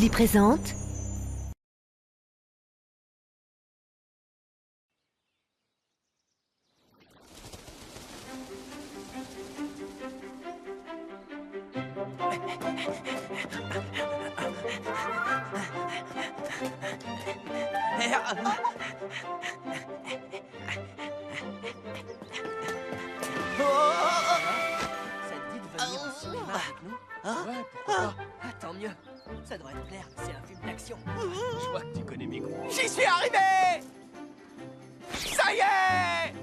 Énergie présente. Ça te dit de venir au cinéma avec nous? Ouais, pourquoi pas? Tant mieux. Ça devrait te plaire, c'est un film d'action. Je vois que tu connais mes goûts. J'y suis arrivé! Ça y est!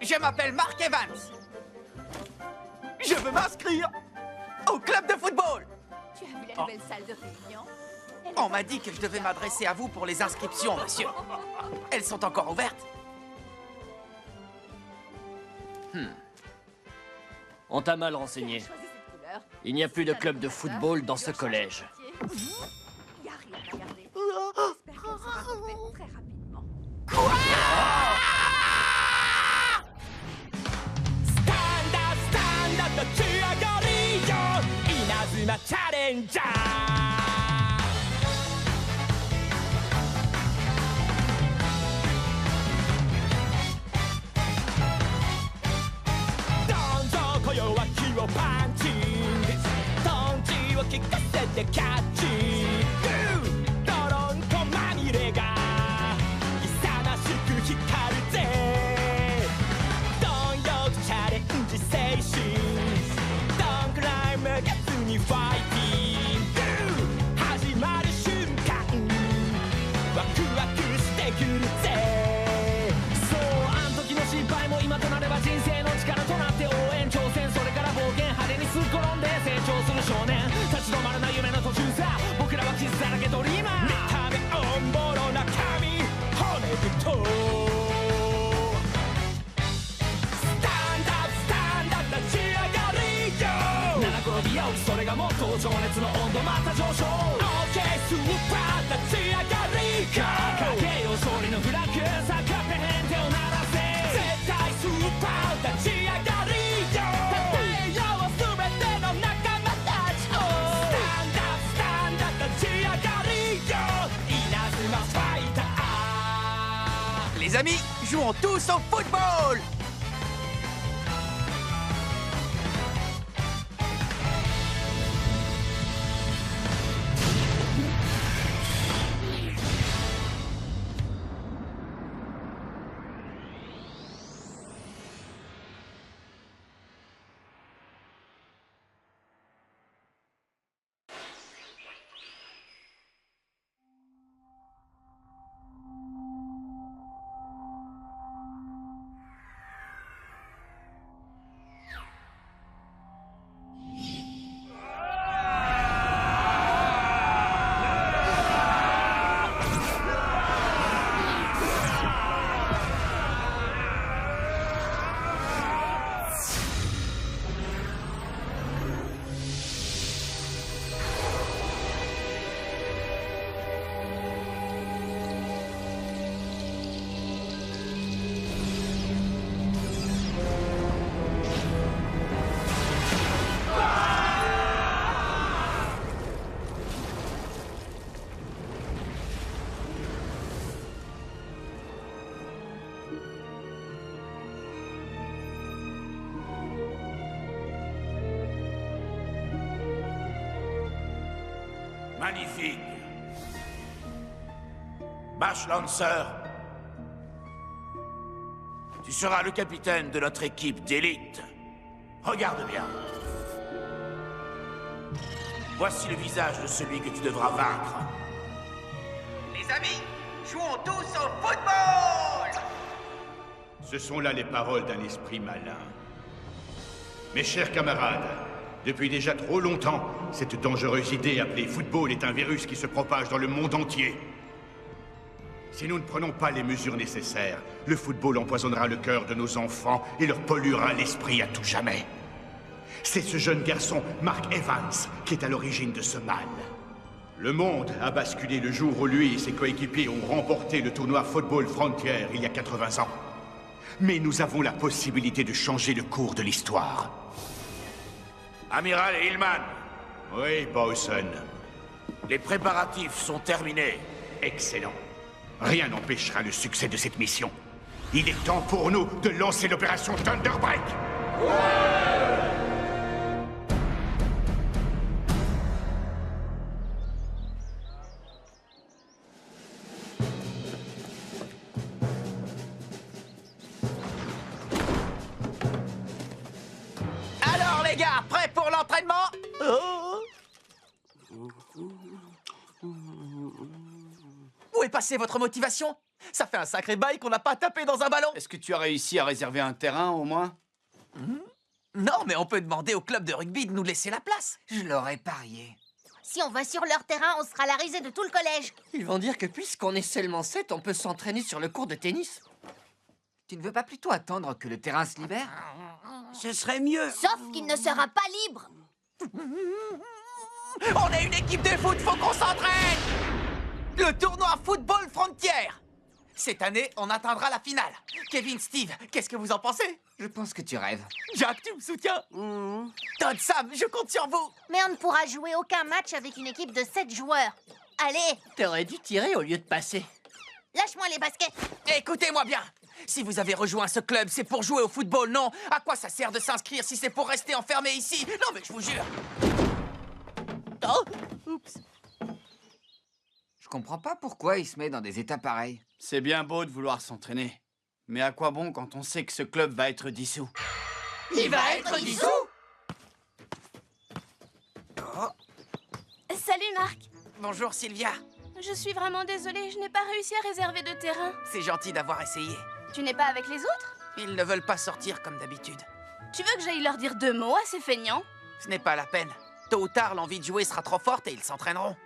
Je m'appelle Mark Evans. Je veux m'inscrire au club de football. Tu as vu la nouvelle salle de réunion? On m'a dit que je devais m'adresser à vous pour les inscriptions, monsieur. Elles sont encore ouvertes? On t'a mal renseigné. Choisis cette couleur. Il n'y a plus de club de football dans ce collège. Il n'y a rien à regarder. J'espère qu'elle sera refaite très rapidement. Les amis, jouons tous au football! Magnifique. Bash Lancer, tu seras le capitaine de notre équipe d'élite. Regarde bien. Voici le visage de celui que tu devras vaincre. Les amis, jouons tous au football! Ce sont là les paroles d'un esprit malin. Mes chers camarades, depuis déjà trop longtemps, cette dangereuse idée appelée football est un virus qui se propage dans le monde entier. Si nous ne prenons pas les mesures nécessaires, le football empoisonnera le cœur de nos enfants et leur polluera l'esprit à tout jamais. C'est ce jeune garçon, Mark Evans, qui est à l'origine de ce mal. Le monde a basculé le jour où lui et ses coéquipiers ont remporté le tournoi Football Frontier il y a 80 ans. Mais nous avons la possibilité de changer le cours de l'histoire. Amiral Hillman, Oui, Bowson. les préparatifs sont terminés. Excellent. Rien n'empêchera le succès de cette mission. Il est temps pour nous de lancer l'opération Thunderbreak. Alors les gars, prêts pour l'entraînement? Où est passée votre motivation? Ça fait un sacré bail qu'on n'a pas tapé dans un ballon. Est-ce que tu as réussi à réserver un terrain, au moins? Non, mais on peut demander au club de rugby de nous laisser la place. Je l'aurais parié. Si on va sur leur terrain, on sera la risée de tout le collège. Ils vont dire que puisqu'on est seulement 7, on peut s'entraîner sur le court de tennis. Tu ne veux pas plutôt attendre que le terrain se libère? Ce serait mieux. Sauf qu'il ne sera pas libre. On est une équipe de foot, faut qu'on s'entraîne. Le tournoi Football Frontière. Cette année, on atteindra la finale. Kevin, Steve, qu'est-ce que vous en pensez? Je pense que tu rêves. Jack, tu me soutiens? Todd, Sam, je compte sur vous. Mais on ne pourra jouer aucun match avec une équipe de 7 joueurs. Allez, T'aurais dû tirer au lieu de passer. lâche-moi les baskets. Écoutez-moi bien. Si vous avez rejoint ce club, c'est pour jouer au football, non? À quoi ça sert de s'inscrire si c'est pour rester enfermé ici? Non, mais je vous jure. Oh, oups. Je comprends pas pourquoi il se met dans des états pareils. C'est bien beau de vouloir s'entraîner. Mais à quoi bon quand on sait que ce club va être dissous? Il va être dissous? Salut Marc. Bonjour Sylvia. Je suis vraiment désolée, je n'ai pas réussi à réserver de terrain. C'est gentil d'avoir essayé. Tu n'es pas avec les autres? Ils ne veulent pas sortir comme d'habitude. Tu veux que j'aille leur dire 2 mots assez feignants? Ce n'est pas la peine. Tôt ou tard, l'envie de jouer sera trop forte et ils s'entraîneront.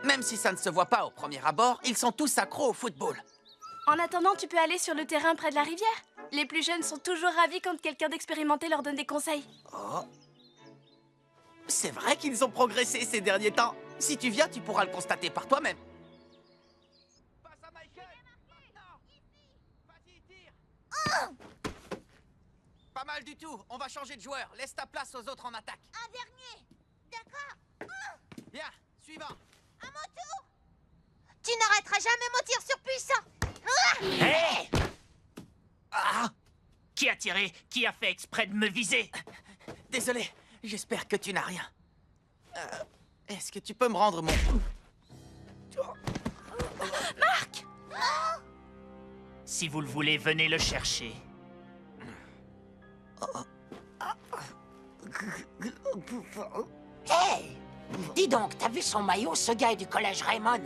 Même si ça ne se voit pas au premier abord, ils sont tous accros au football. En attendant, tu peux aller sur le terrain près de la rivière. Les plus jeunes sont toujours ravis quand quelqu'un d'expérimenté leur donne des conseils. Oh. C'est vrai qu'ils ont progressé ces derniers temps. Si tu viens, tu pourras le constater par toi-même. Passe à Michael. Maintenant. Vas-y, tire. Pas mal du tout. On va changer de joueur. Laisse ta place aux autres en attaque. Un dernier. D'accord. Bien, suivant. À mon tour. Tu n'arrêteras jamais mon tir surpuissant. Hé! Ah! Qui a tiré? Qui a fait exprès de me viser? Désolé, j'espère que tu n'as rien. Est-ce que tu peux me rendre mon... Marc! Si vous le voulez, venez le chercher. Hey! Dis donc, t'as vu son maillot? Ce gars est du collège Raymond.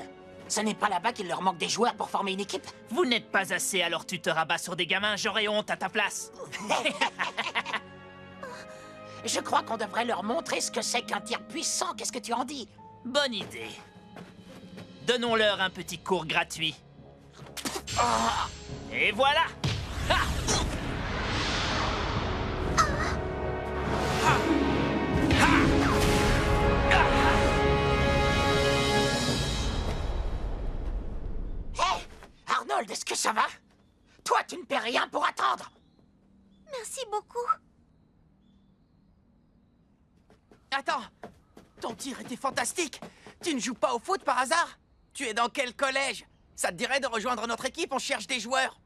Ce n'est pas là-bas qu'il leur manque des joueurs pour former une équipe? Vous n'êtes pas assez, alors tu te rabats sur des gamins, j'aurais honte à ta place. Je crois qu'on devrait leur montrer ce que c'est qu'un tir puissant. Qu'est-ce que tu en dis? Bonne idée. Donnons-leur un petit cours gratuit. Et voilà! Ha! Hey! Arnold, est-ce que ça va? Toi, tu ne paies rien pour attendre. Merci beaucoup. Attends, ton tir était fantastique. Tu ne joues pas au foot par hasard? Tu es dans quel collège? Ça te dirait de rejoindre notre équipe? On cherche des joueurs.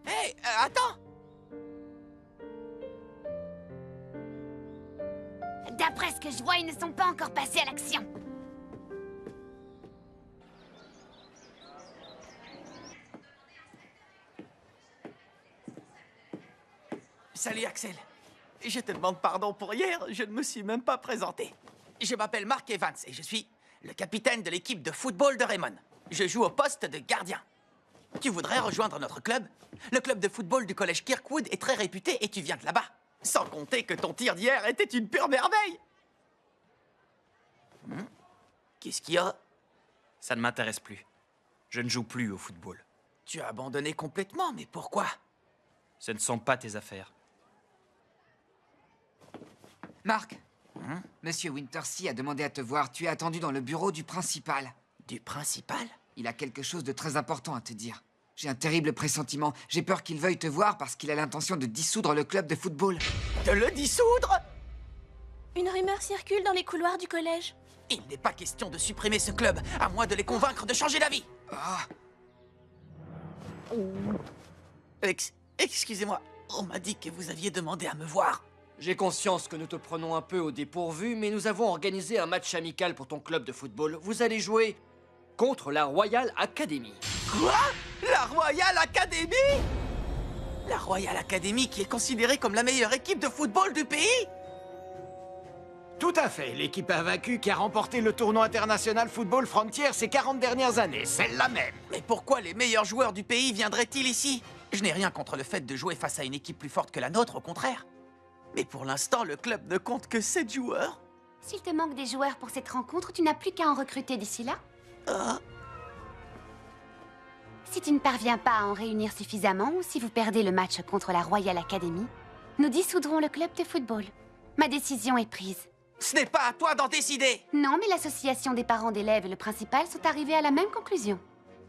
Hé, attends. D'après ce que je vois, ils ne sont pas encore passés à l'action. Salut Axel. Je te demande pardon pour hier, je ne me suis même pas présenté. Je m'appelle Mark Evans et je suis le capitaine de l'équipe de football de Raymond. Je joue au poste de gardien. Tu voudrais rejoindre notre club? Le club de football du collège Kirkwood est très réputé et tu viens de là-bas. Sans compter que ton tir d'hier était une pure merveille. Qu'est-ce qu'il y a? Ça ne m'intéresse plus. Je ne joue plus au football. Tu as abandonné complètement, mais pourquoi? Ce ne sont pas tes affaires. Marc, Monsieur Wintersea a demandé à te voir. Tu es attendu dans le bureau du principal. Du principal? Il a quelque chose de très important à te dire. J'ai un terrible pressentiment. J'ai peur qu'il veuille te voir parce qu'il a l'intention de dissoudre le club de football. De le dissoudre? Une rumeur circule dans les couloirs du collège. Il n'est pas question de supprimer ce club, à moins de les convaincre de changer d'avis. Excusez-moi, on m'a dit que vous aviez demandé à me voir. J'ai conscience que nous te prenons un peu au dépourvu, mais nous avons organisé un match amical pour ton club de football. Vous allez jouer contre la Royal Academy. Quoi? La Royal Academy? La Royal Academy qui est considérée comme la meilleure équipe de football du pays? Tout à fait. L'équipe invaincue qui a remporté le tournoi international Football Frontier ces 40 dernières années. Celle-là même. Mais pourquoi les meilleurs joueurs du pays viendraient-ils ici? Je n'ai rien contre le fait de jouer face à une équipe plus forte que la nôtre, au contraire. Mais pour l'instant, le club ne compte que 7 joueurs. S'il te manque des joueurs pour cette rencontre, tu n'as plus qu'à en recruter d'ici là. Si tu ne parviens pas à en réunir suffisamment, ou si vous perdez le match contre la Royal Academy, nous dissoudrons le club de football. Ma décision est prise. Ce n'est pas à toi d'en décider! Non, mais l'association des parents d'élèves et le principal sont arrivés à la même conclusion.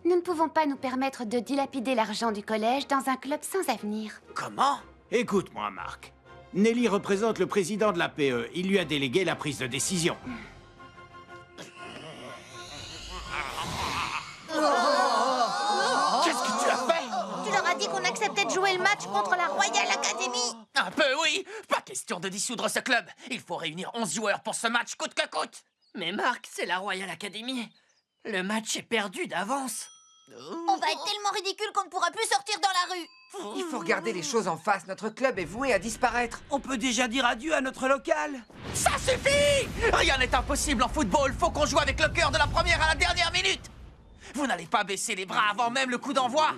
Nous ne pouvons pas nous permettre de dilapider l'argent du collège dans un club sans avenir. Comment? Écoute-moi, Marc. Nelly représente le président de la PE. Il lui a délégué la prise de décision. Qu'est-ce que tu as fait? Tu leur as dit qu'on acceptait de jouer le match contre la Royal Academy? Un peu, oui. Pas question de dissoudre ce club. Il faut réunir 11 joueurs pour ce match, coûte que coûte. Mais Marc, c'est la Royal Academy. Le match est perdu d'avance. On va être tellement ridicule qu'on ne pourra plus sortir dans la rue. Il faut regarder les choses en face. Notre club est voué à disparaître. On peut déjà dire adieu à notre local. Ça suffit! Rien n'est impossible en football. Faut qu'on joue avec le cœur de la première à la dernière minute. Vous n'allez pas baisser les bras avant même le coup d'envoi.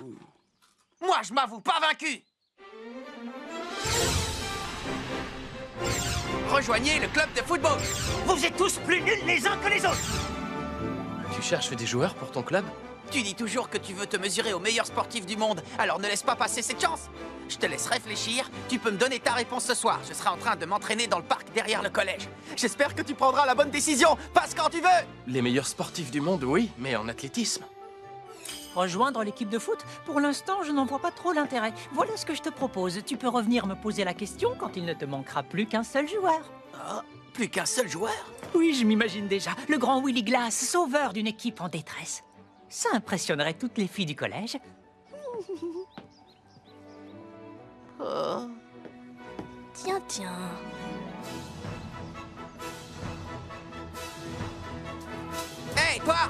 Moi, je m'avoue pas vaincu. Rejoignez le club de football. Vous êtes tous plus nuls les uns que les autres. Tu cherches des joueurs pour ton club? Tu dis toujours que tu veux te mesurer aux meilleurs sportifs du monde, alors ne laisse pas passer cette chance. Je te laisse réfléchir, tu peux me donner ta réponse ce soir. Je serai en train de m'entraîner dans le parc derrière le collège. J'espère que tu prendras la bonne décision. Passe quand tu veux. Les meilleurs sportifs du monde, oui, mais en athlétisme. Rejoindre l'équipe de foot? Pour l'instant, je n'en vois pas trop l'intérêt. Voilà ce que je te propose. Tu peux revenir me poser la question quand il ne te manquera plus qu'un seul joueur. Oh, plus qu'un seul joueur? Oui, je m'imagine déjà. Le grand Willy Glass, sauveur d'une équipe en détresse. Ça impressionnerait toutes les filles du collège. Oh. Tiens, tiens. Hé, toi!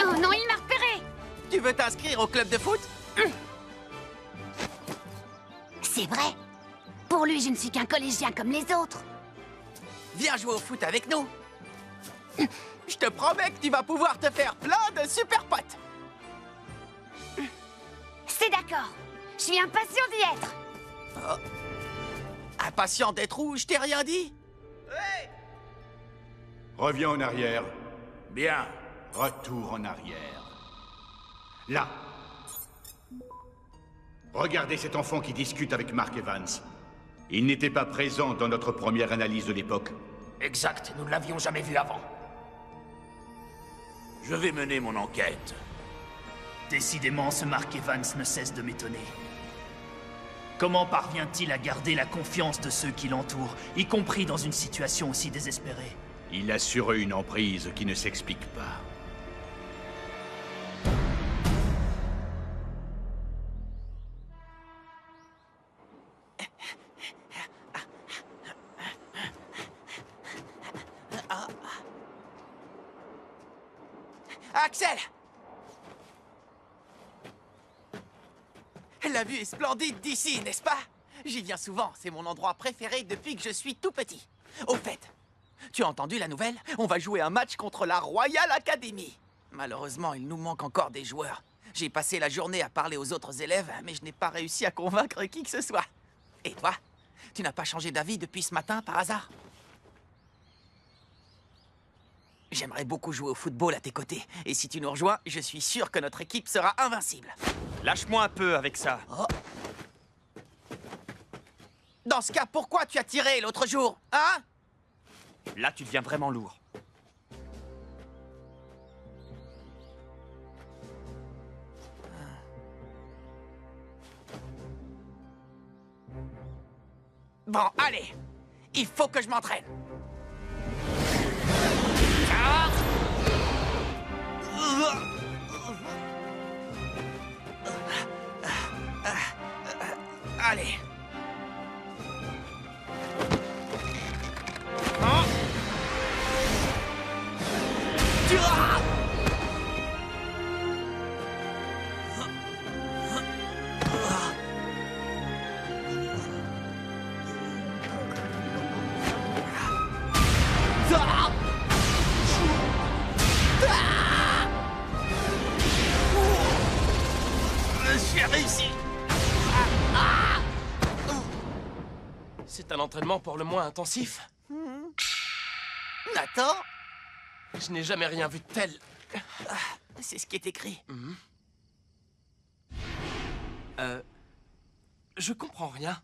Oh non, il m'a repéré! Tu veux t'inscrire au club de foot? C'est vrai. Pour lui, je ne suis qu'un collégien comme les autres. Viens jouer au foot avec nous. Je te promets que tu vas pouvoir te faire plein de super potes. C'est d'accord. Je suis impatient d'y être. Oh. Impatient d'être où? Je t'ai rien dit. Hey! Reviens en arrière. Bien. Retour en arrière. Là. Regardez cet enfant qui discute avec Mark Evans. Il n'était pas présent dans notre première analyse de l'époque. Exact, nous ne l'avions jamais vu avant. Je vais mener mon enquête. Décidément, ce Mark Evans ne cesse de m'étonner. Comment parvient-il à garder la confiance de ceux qui l'entourent, y compris dans une situation aussi désespérée? Il a sur eux une emprise qui ne s'explique pas. Axel! La vue est splendide d'ici, n'est-ce pas? J'y viens souvent, c'est mon endroit préféré depuis que je suis tout petit. Au fait, tu as entendu la nouvelle? On va jouer un match contre la Royal Academy. Malheureusement, il nous manque encore des joueurs. J'ai passé la journée à parler aux autres élèves, mais je n'ai pas réussi à convaincre qui que ce soit. Et toi? Tu n'as pas changé d'avis depuis ce matin, par hasard? J'aimerais beaucoup jouer au football à tes côtés. Et si tu nous rejoins, je suis sûr que notre équipe sera invincible. Lâche-moi un peu avec ça. Oh. Dans ce cas, pourquoi tu as tiré l'autre jour, hein? Là, tu deviens vraiment lourd. Bon, allez. Il faut que je m'entraîne. Allez. J'ai réussi. C'est un entraînement pour le moins intensif. Nathan? Je n'ai jamais rien vu de tel. C'est ce qui est écrit. Je comprends rien.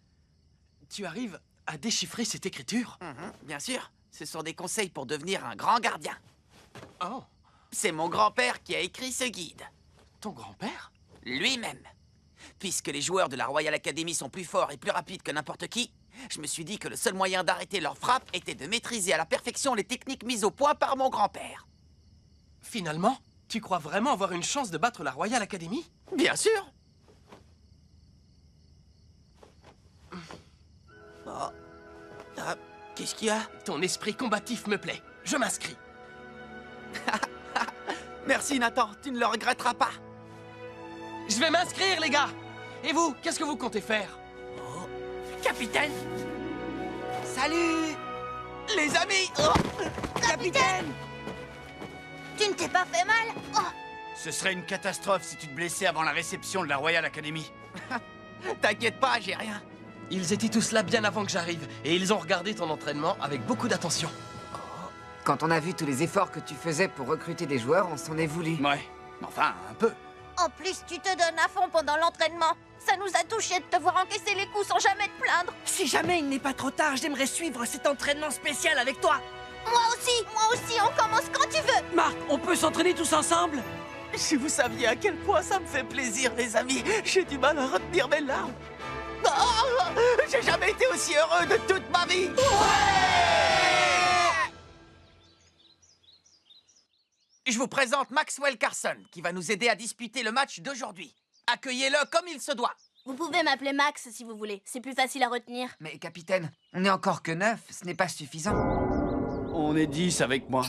Tu arrives à déchiffrer cette écriture? Bien sûr. Ce sont des conseils pour devenir un grand gardien. Oh. C'est mon grand-père qui a écrit ce guide. Ton grand-père? Lui-même. Puisque les joueurs de la Royal Academy sont plus forts et plus rapides que n'importe qui, je me suis dit que le seul moyen d'arrêter leur frappe était de maîtriser à la perfection les techniques mises au point par mon grand-père. Finalement, tu crois vraiment avoir une chance de battre la Royal Academy? Bien sûr. Oh. Qu'est-ce qu'il y a? Ton esprit combatif me plaît. Je m'inscris. Merci, Nathan. Tu ne le regretteras pas. Je vais m'inscrire, les gars. Et vous, qu'est-ce que vous comptez faire? Capitaine! Salut! Les amis! Capitaine! Tu ne t'es pas fait mal? Oh. Ce serait une catastrophe si tu te blessais avant la réception de la Royal Academy. T'inquiète pas, j'ai rien. Ils étaient tous là bien avant que j'arrive, et ils ont regardé ton entraînement avec beaucoup d'attention. Quand on a vu tous les efforts que tu faisais pour recruter des joueurs, on s'en est voulu. Ouais, enfin, un peu. En plus, tu te donnes à fond pendant l'entraînement. Ça nous a touchés de te voir encaisser les coups sans jamais te plaindre. Si jamais il n'est pas trop tard, j'aimerais suivre cet entraînement spécial avec toi. Moi aussi, on commence quand tu veux. Marc, on peut s'entraîner tous ensemble? Si vous saviez à quel point ça me fait plaisir, les amis, j'ai du mal à retenir mes larmes. Oh, j'ai jamais été aussi heureux de toute ma vie. Je vous présente Maxwell Carson, qui va nous aider à disputer le match d'aujourd'hui. Accueillez-le comme il se doit. Vous pouvez m'appeler Max si vous voulez. C'est plus facile à retenir. Mais capitaine, on n'est encore que 9, ce n'est pas suffisant. On est 10 avec moi.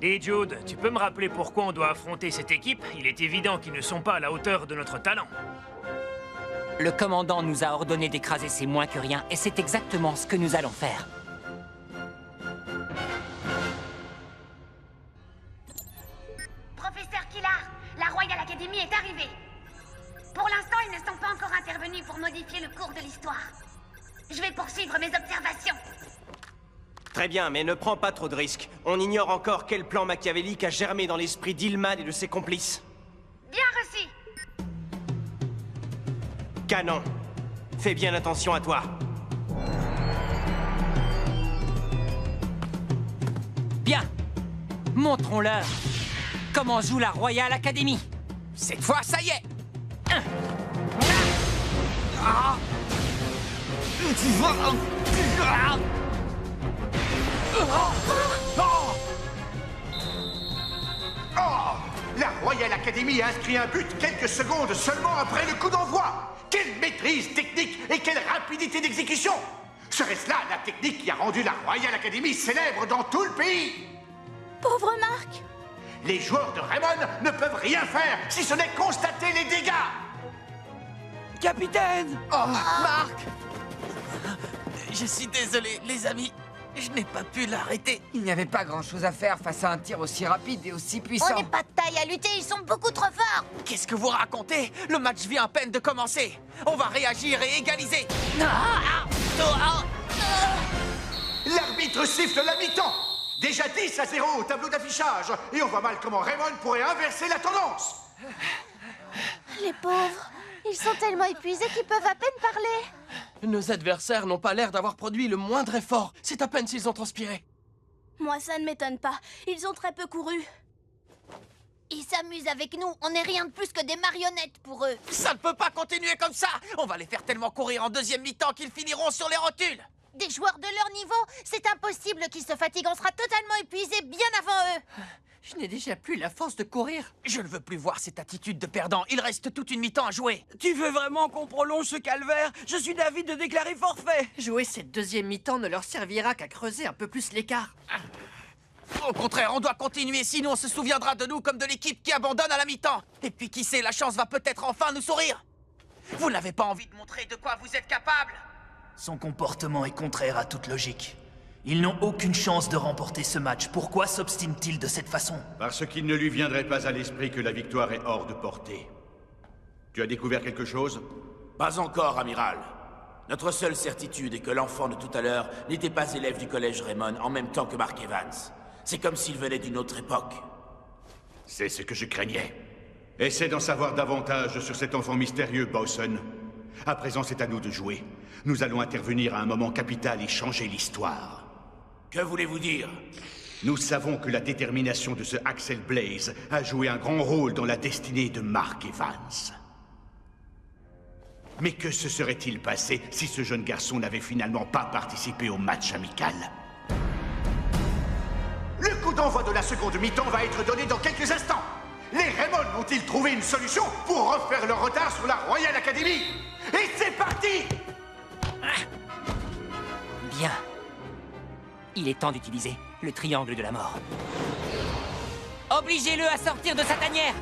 Dis Jude, tu peux me rappeler pourquoi on doit affronter cette équipe? Il est évident qu'ils ne sont pas à la hauteur de notre talent. Le commandant nous a ordonné d'écraser ces moins que rien, et c'est exactement ce que nous allons faire. Professeur Killard, la Royal Academy est arrivée. Pour l'instant, ils ne sont pas encore intervenus pour modifier le cours de l'histoire. Je vais poursuivre mes observations. Très bien, mais ne prends pas trop de risques. On ignore encore quel plan machiavélique a germé dans l'esprit d'Hillman et de ses complices. Bien reçu. Canon, fais bien attention à toi. Bien. Montrons-leur comment joue la Royal Academy. Cette fois, ça y est. Oh! La Royal Academy a inscrit un but quelques secondes seulement après le coup d'envoi! Quelle maîtrise technique et quelle rapidité d'exécution! Serait-ce là la technique qui a rendu la Royal Academy célèbre dans tout le pays? Pauvre Marc! Les joueurs de Raymond ne peuvent rien faire si ce n'est constater les dégâts. Capitaine! Oh, Marc! Je suis désolé, les amis. Je n'ai pas pu l'arrêter. Il n'y avait pas grand-chose à faire face à un tir aussi rapide et aussi puissant. On n'est pas de taille à lutter, ils sont beaucoup trop forts. Qu'est-ce que vous racontez? Le match vient à peine de commencer. On va réagir et égaliser. L'arbitre siffle la mi-temps. Déjà 10-0 au tableau d'affichage. Et on voit mal comment Raymond pourrait inverser la tendance. Les pauvres, ils sont tellement épuisés qu'ils peuvent à peine parler. Nos adversaires n'ont pas l'air d'avoir produit le moindre effort. C'est à peine s'ils ont transpiré. Moi, ça ne m'étonne pas. Ils ont très peu couru. Ils s'amusent avec nous. On n'est rien de plus que des marionnettes pour eux. Ça ne peut pas continuer comme ça. On va les faire tellement courir en deuxième mi-temps qu'ils finiront sur les rotules. Des joueurs de leur niveau, c'est impossible qu'ils se fatiguent. On sera totalement épuisés bien avant eux. Je n'ai déjà plus la force de courir. Je ne veux plus voir cette attitude de perdant. Il reste toute une mi-temps à jouer. Tu veux vraiment qu'on prolonge ce calvaire? Je suis d'avis de déclarer forfait. Jouer cette deuxième mi-temps ne leur servira qu'à creuser un peu plus l'écart. Au contraire, on doit continuer, sinon on se souviendra de nous comme de l'équipe qui abandonne à la mi-temps. Et puis qui sait, la chance va peut-être enfin nous sourire. Vous n'avez pas envie de montrer de quoi vous êtes capable? Son comportement est contraire à toute logique. Ils n'ont aucune chance de remporter ce match. Pourquoi s'obstine-t-il de cette façon? Parce qu'il ne lui viendrait pas à l'esprit que la victoire est hors de portée. Tu as découvert quelque chose? Pas encore, amiral. Notre seule certitude est que l'enfant de tout à l'heure n'était pas élève du collège Raymond en même temps que Mark Evans. C'est comme s'il venait d'une autre époque. C'est ce que je craignais. Essaie d'en savoir davantage sur cet enfant mystérieux, Bowson. À présent, c'est à nous de jouer. Nous allons intervenir à un moment capital et changer l'histoire. Que voulez-vous dire? Nous savons que la détermination de ce Axel Blaze a joué un grand rôle dans la destinée de Mark Evans. Mais que se serait-il passé si ce jeune garçon n'avait finalement pas participé au match amical? Le coup d'envoi de la seconde mi-temps va être donné dans quelques instants. Les Raymond vont-ils trouver une solution pour refaire leur retard sur la Royal Academy? Et c'est parti! Bien. Il est temps d'utiliser le triangle de la mort. Obligez-le à sortir de sa tanière.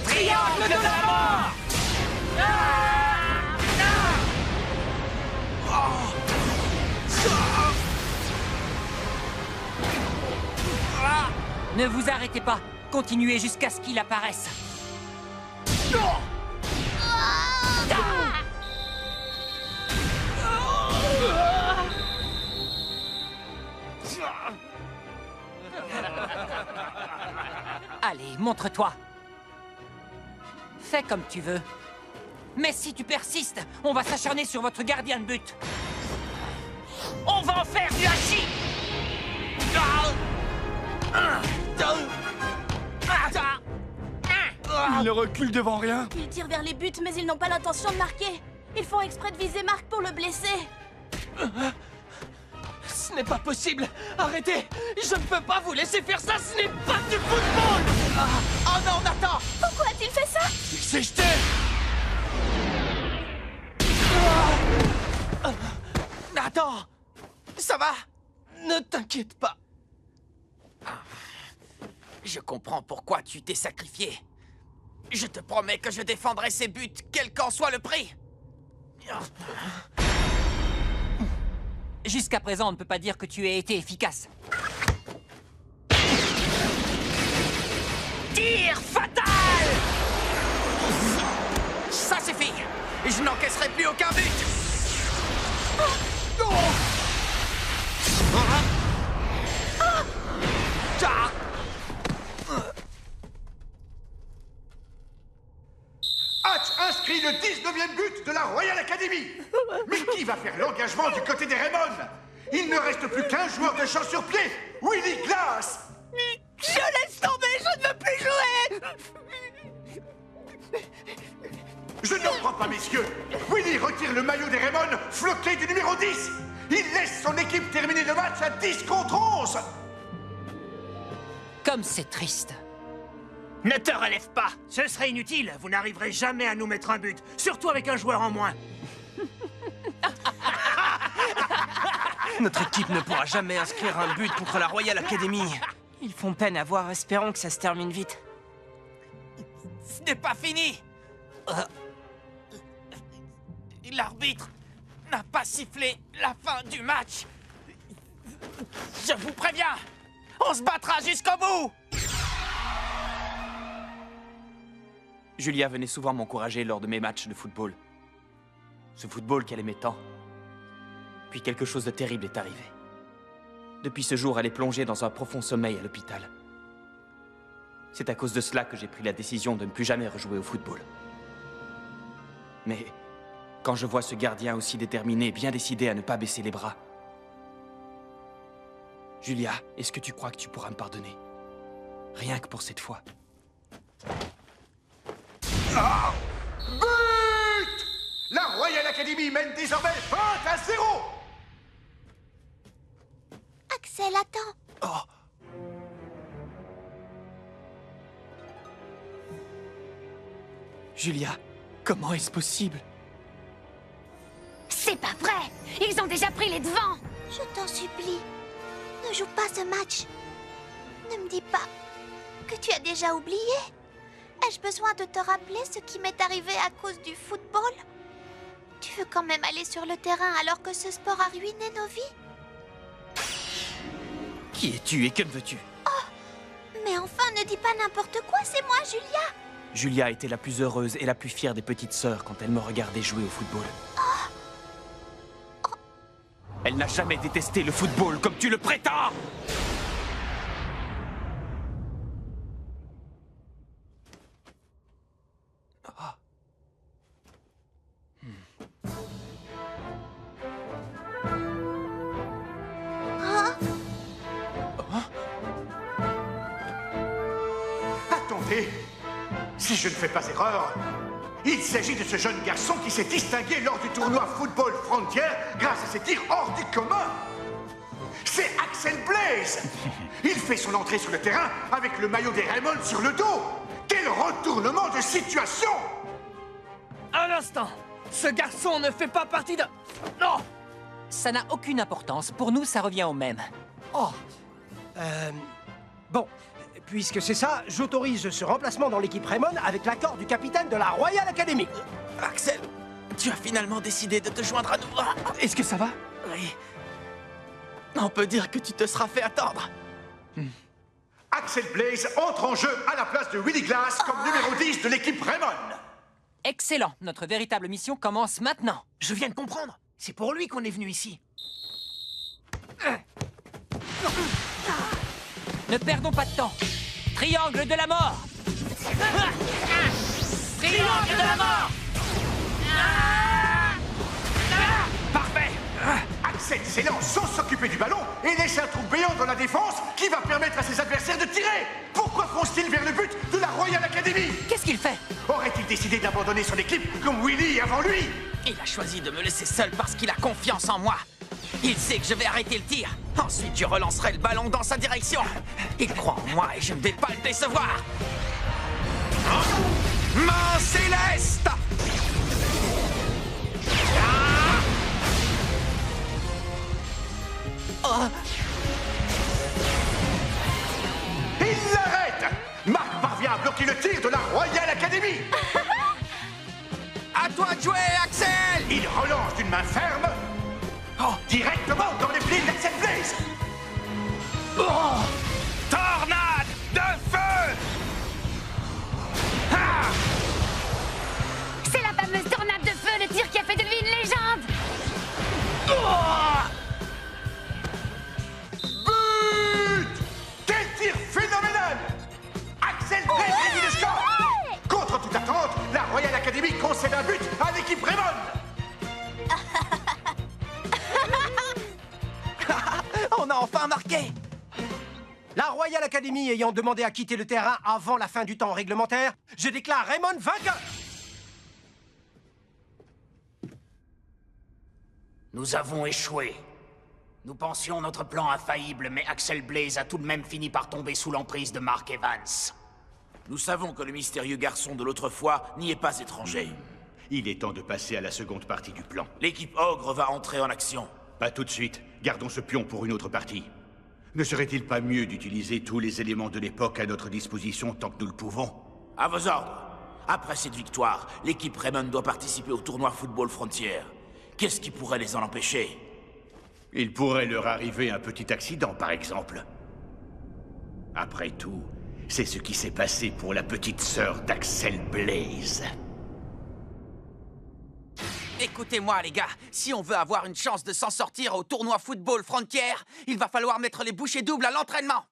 Triangle de la mort! Ne vous arrêtez pas. Continuez jusqu'à ce qu'il apparaisse. Allez, montre-toi. Fais comme tu veux. Mais si tu persistes, on va s'acharner sur votre gardien de but. On va en faire du hachis. Il ne recule devant rien. Ils tirent vers les buts, mais ils n'ont pas l'intention de marquer. Ils font exprès de viser Marc pour le blesser. Ce n'est pas possible. Arrêtez. Je ne peux pas vous laisser faire ça. Ce n'est pas du football. Oh non, Nathan! Pourquoi a-t-il fait ça? Il s'est jeté. Nathan! Ça va? Ne t'inquiète pas. Je comprends pourquoi tu t'es sacrifié. Je te promets que je défendrai ces buts, quel qu'en soit le prix. Jusqu'à présent, on ne peut pas dire que tu aies été efficace. Tir fatal! Ça suffit! Je n'encaisserai plus aucun but! Hatch inscrit le 19e but de la Royal Academy. Mais qui va faire l'engagement du côté des Raymond? Il ne reste plus qu'un joueur de champ sur pied, Willy Glass. Je laisse tomber, je ne veux plus jouer. Je n'en crois pas, messieurs. Willy retire le maillot des Raymond, floqué du numéro 10. Il laisse son équipe terminer le match à 10 contre 11. Comme c'est triste. Ne te relève pas. Ce serait inutile. Vous n'arriverez jamais à nous mettre un but. Surtout avec un joueur en moins. Notre équipe ne pourra jamais inscrire un but contre la Royal Academy. Ils font peine à voir, espérons que ça se termine vite. Ce n'est pas fini. L'arbitre n'a pas sifflé la fin du match. Je vous préviens, on se battra jusqu'au bout. Julia venait souvent m'encourager lors de mes matchs de football. Ce football qu'elle aimait tant. Puis quelque chose de terrible est arrivé. Depuis ce jour, elle est plongée dans un profond sommeil à l'hôpital. C'est à cause de cela que j'ai pris la décision de ne plus jamais rejouer au football. Mais quand je vois ce gardien aussi déterminé, bien décidé à ne pas baisser les bras... Julia, est-ce que tu crois que tu pourras me pardonner? Rien que pour cette fois. Ah! But! La Royal Academy mène désormais 20-0! Axel, attends. Julia, comment est-ce possible? C'est pas vrai! Ils ont déjà pris les devants! Je t'en supplie, ne joue pas ce match. Ne me dis pas que tu as déjà oublié. Ai-je besoin de te rappeler ce qui m'est arrivé à cause du football? Tu veux quand même aller sur le terrain alors que ce sport a ruiné nos vies? Qui es-tu et que me veux-tu? Oh, mais enfin, ne dis pas n'importe quoi, c'est moi, Julia. Julia était la plus heureuse et la plus fière des petites sœurs quand elle me regardait jouer au football. Elle n'a jamais détesté le football comme tu le prétends! Attendez, si je ne fais pas erreur, il s'agit de ce jeune garçon qui s'est distingué lors du tournoi Football Frontier grâce à ses tirs hors du commun. C'est Axel Blaze. Il fait son entrée sur le terrain avec le maillot des Raymond sur le dos. Quel retournement de situation! Un instant! Ce garçon ne fait pas partie de... Non! Ça n'a aucune importance. Pour nous, ça revient au même. Oh. Bon, puisque c'est ça, j'autorise ce remplacement dans l'équipe Raymond avec l'accord du capitaine de la Royal Academy. Axel, tu as finalement décidé de te joindre à nous. Est-ce que ça va? Oui. On peut dire que tu te seras fait attendre. Axel Blaze entre en jeu à la place de Willy Glass comme numéro 10 de l'équipe Raymond. Excellent. Notre véritable mission commence maintenant. Je viens de comprendre. C'est pour lui qu'on est venu ici. Ne perdons pas de temps. Triangle de la mort. Triangle de la mort. Parfait. Axel s'élance sans s'occuper du ballon et laisse un trou béant dans la défense qui va permettre à ses adversaires de tirer. Pourquoi fonce-t-il vers le but de la Royal Academy? Qu'est-ce qu'il fait? Aurait-il décidé d'abandonner son équipe comme Willy avant lui? Il a choisi de me laisser seul parce qu'il a confiance en moi. Il sait que je vais arrêter le tir. Ensuite, je relancerai le ballon dans sa direction. Il croit en moi et je ne vais pas le décevoir. Main céleste! Il l'arrête! Marc parvient à bloquer le tir de la Royal Academy. À toi de jouer, Axel! Il relance d'une main ferme. Directement dans les pieds d'Axel Blaze. Tornade de feu! C'est la fameuse tornade de feu, le tir qui a fait de lui une légende! But! Quel tir phénoménal! Axel Blaze réduit le score. Contre toute attente, la Royal Academy concède un but à l'équipe Raymond. On a enfin marqué! La Royal Academy ayant demandé à quitter le terrain avant la fin du temps réglementaire, je déclare Raymond vainqueur. Nous avons échoué. Nous pensions notre plan infaillible, mais Axel Blaze a tout de même fini par tomber sous l'emprise de Mark Evans. Nous savons que le mystérieux garçon de l'autre fois n'y est pas étranger. Il est temps de passer à la seconde partie du plan. L'équipe Ogre va entrer en action. Pas tout de suite. Gardons ce pion pour une autre partie. Ne serait-il pas mieux d'utiliser tous les éléments de l'époque à notre disposition tant que nous le pouvons? À vos ordres. Après cette victoire, l'équipe Raymond doit participer au tournoi Football Frontier. Qu'est-ce qui pourrait les en empêcher? Il pourrait leur arriver un petit accident, par exemple. Après tout, c'est ce qui s'est passé pour la petite sœur d'Axel Blaze. Écoutez-moi, les gars, si on veut avoir une chance de s'en sortir au tournoi Football Frontier, il va falloir mettre les bouchées doubles à l'entraînement.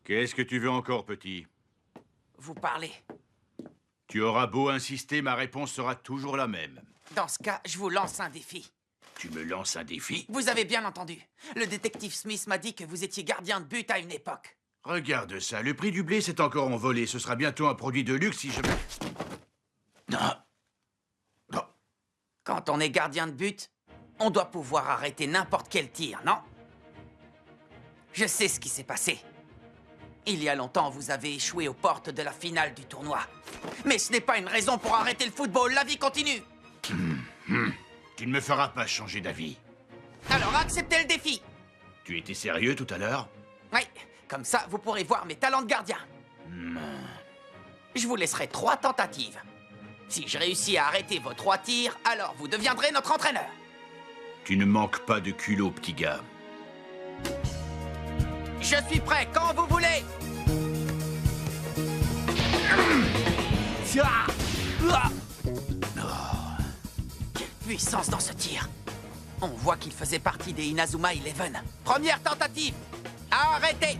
Qu'est-ce que tu veux encore, petit? Vous parlez. Tu auras beau insister, ma réponse sera toujours la même. Dans ce cas, je vous lance un défi. Tu me lances un défi? Vous avez bien entendu. Le détective Smith m'a dit que vous étiez gardien de but à une époque. Regarde ça, le prix du blé s'est encore envolé. Ce sera bientôt un produit de luxe si je... Non. Quand on est gardien de but, on doit pouvoir arrêter n'importe quel tir, non? Je sais ce qui s'est passé. Il y a longtemps, vous avez échoué aux portes de la finale du tournoi. Mais ce n'est pas une raison pour arrêter le football. La vie continue. Tu ne me feras pas changer d'avis. Alors, acceptez le défi. Tu étais sérieux tout à l'heure? Oui, comme ça, vous pourrez voir mes talents de gardien. Je vous laisserai 3 tentatives. Si je réussis à arrêter vos 3 tirs, alors vous deviendrez notre entraîneur. Tu ne manques pas de culot, petit gars. Je suis prêt quand vous voulez. Quelle puissance dans ce tir. On voit qu'il faisait partie des Inazuma Eleven. Première tentative. Arrêtez.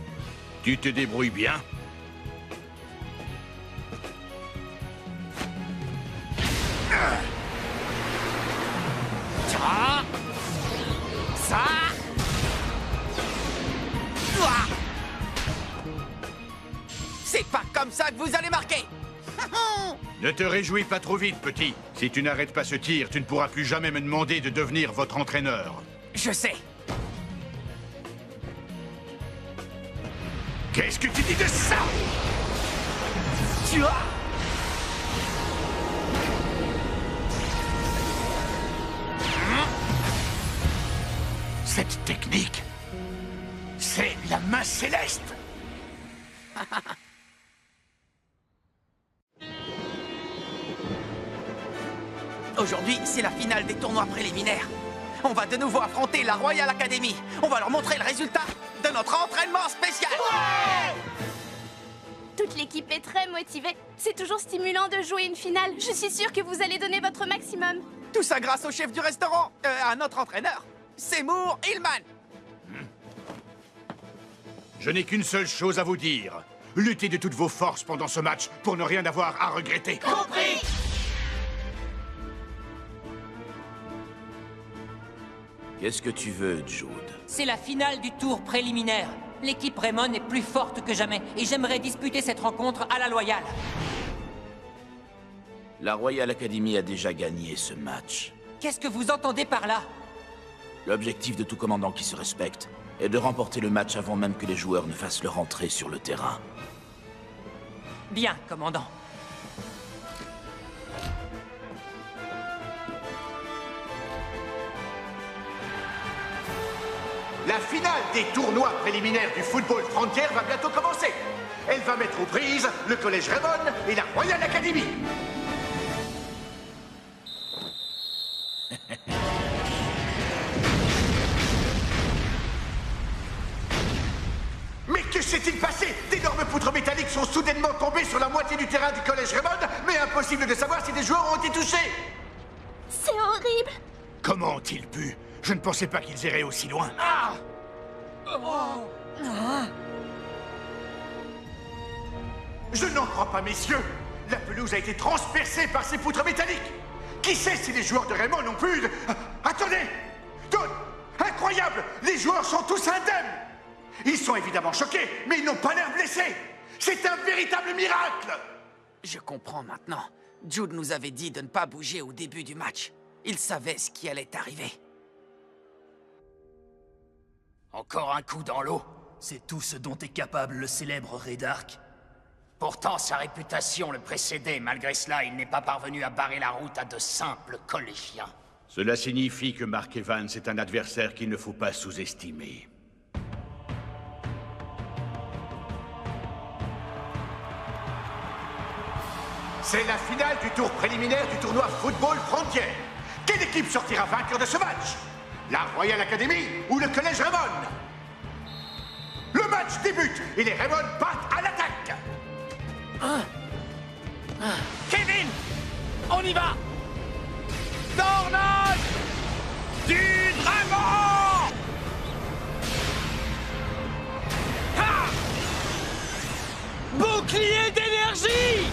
Tu te débrouilles bien? Ça. C'est pas comme ça que vous allez marquer. Ne te réjouis pas trop vite, petit. Si tu n'arrêtes pas ce tir, tu ne pourras plus jamais me demander de devenir votre entraîneur. Je sais. Qu'est-ce que tu dis de ça? Tu as... Cette technique, c'est la main céleste. Aujourd'hui, c'est la finale des tournois préliminaires. On va de nouveau affronter la Royal Academy. On va leur montrer le résultat de notre entraînement spécial. Toute l'équipe est très motivée. C'est toujours stimulant de jouer une finale. Je suis sûre que vous allez donner votre maximum. Tout ça grâce au chef du restaurant, à notre entraîneur, Seymour Hillman. Je n'ai qu'une seule chose à vous dire. Luttez de toutes vos forces pendant ce match pour ne rien avoir à regretter. Compris. Qu'est-ce que tu veux, Jude? C'est la finale du tour préliminaire. L'équipe Raymond est plus forte que jamais et j'aimerais disputer cette rencontre à la loyale. La Royal Academy a déjà gagné ce match. Qu'est-ce que vous entendez par là? L'objectif de tout commandant qui se respecte est de remporter le match avant même que les joueurs ne fassent leur entrée sur le terrain. Bien, commandant. La finale des tournois préliminaires du football Frontier va bientôt commencer. Elle va mettre aux prises le Collège Raymond et la Royal Academy. Mais que s'est-il passé? D'énormes poutres métalliques sont soudainement tombées sur la moitié du terrain du Collège Raymond, mais impossible de savoir si des joueurs ont été touchés. C'est horrible. Comment ont-ils pu? Je ne pensais pas qu'ils iraient aussi loin. Je n'en crois pas, messieurs. La pelouse a été transpercée par ces poutres métalliques. Qui sait si les joueurs de Raymond ont pu... Attendez! Don! Incroyable! Les joueurs sont tous indemnes! Ils sont évidemment choqués, mais ils n'ont pas l'air blessés! C'est un véritable miracle! Je comprends maintenant. Jude nous avait dit de ne pas bouger au début du match. Il savait ce qui allait arriver. Encore un coup dans l'eau. C'est tout ce dont est capable le célèbre Ray Dark. Pourtant, sa réputation le précédait. Malgré cela, il n'est pas parvenu à barrer la route à de simples collégiens. Cela signifie que Mark Evans est un adversaire qu'il ne faut pas sous-estimer. C'est la finale du tour préliminaire du tournoi Football Frontier. Quelle équipe sortira vainqueur de ce match? La Royal Academy ou le Collège Raymond? Le match débute et les Raymond partent à l'attaque. Kevin! On y va! Tornade du dragon! Ha! Bouclier d'énergie!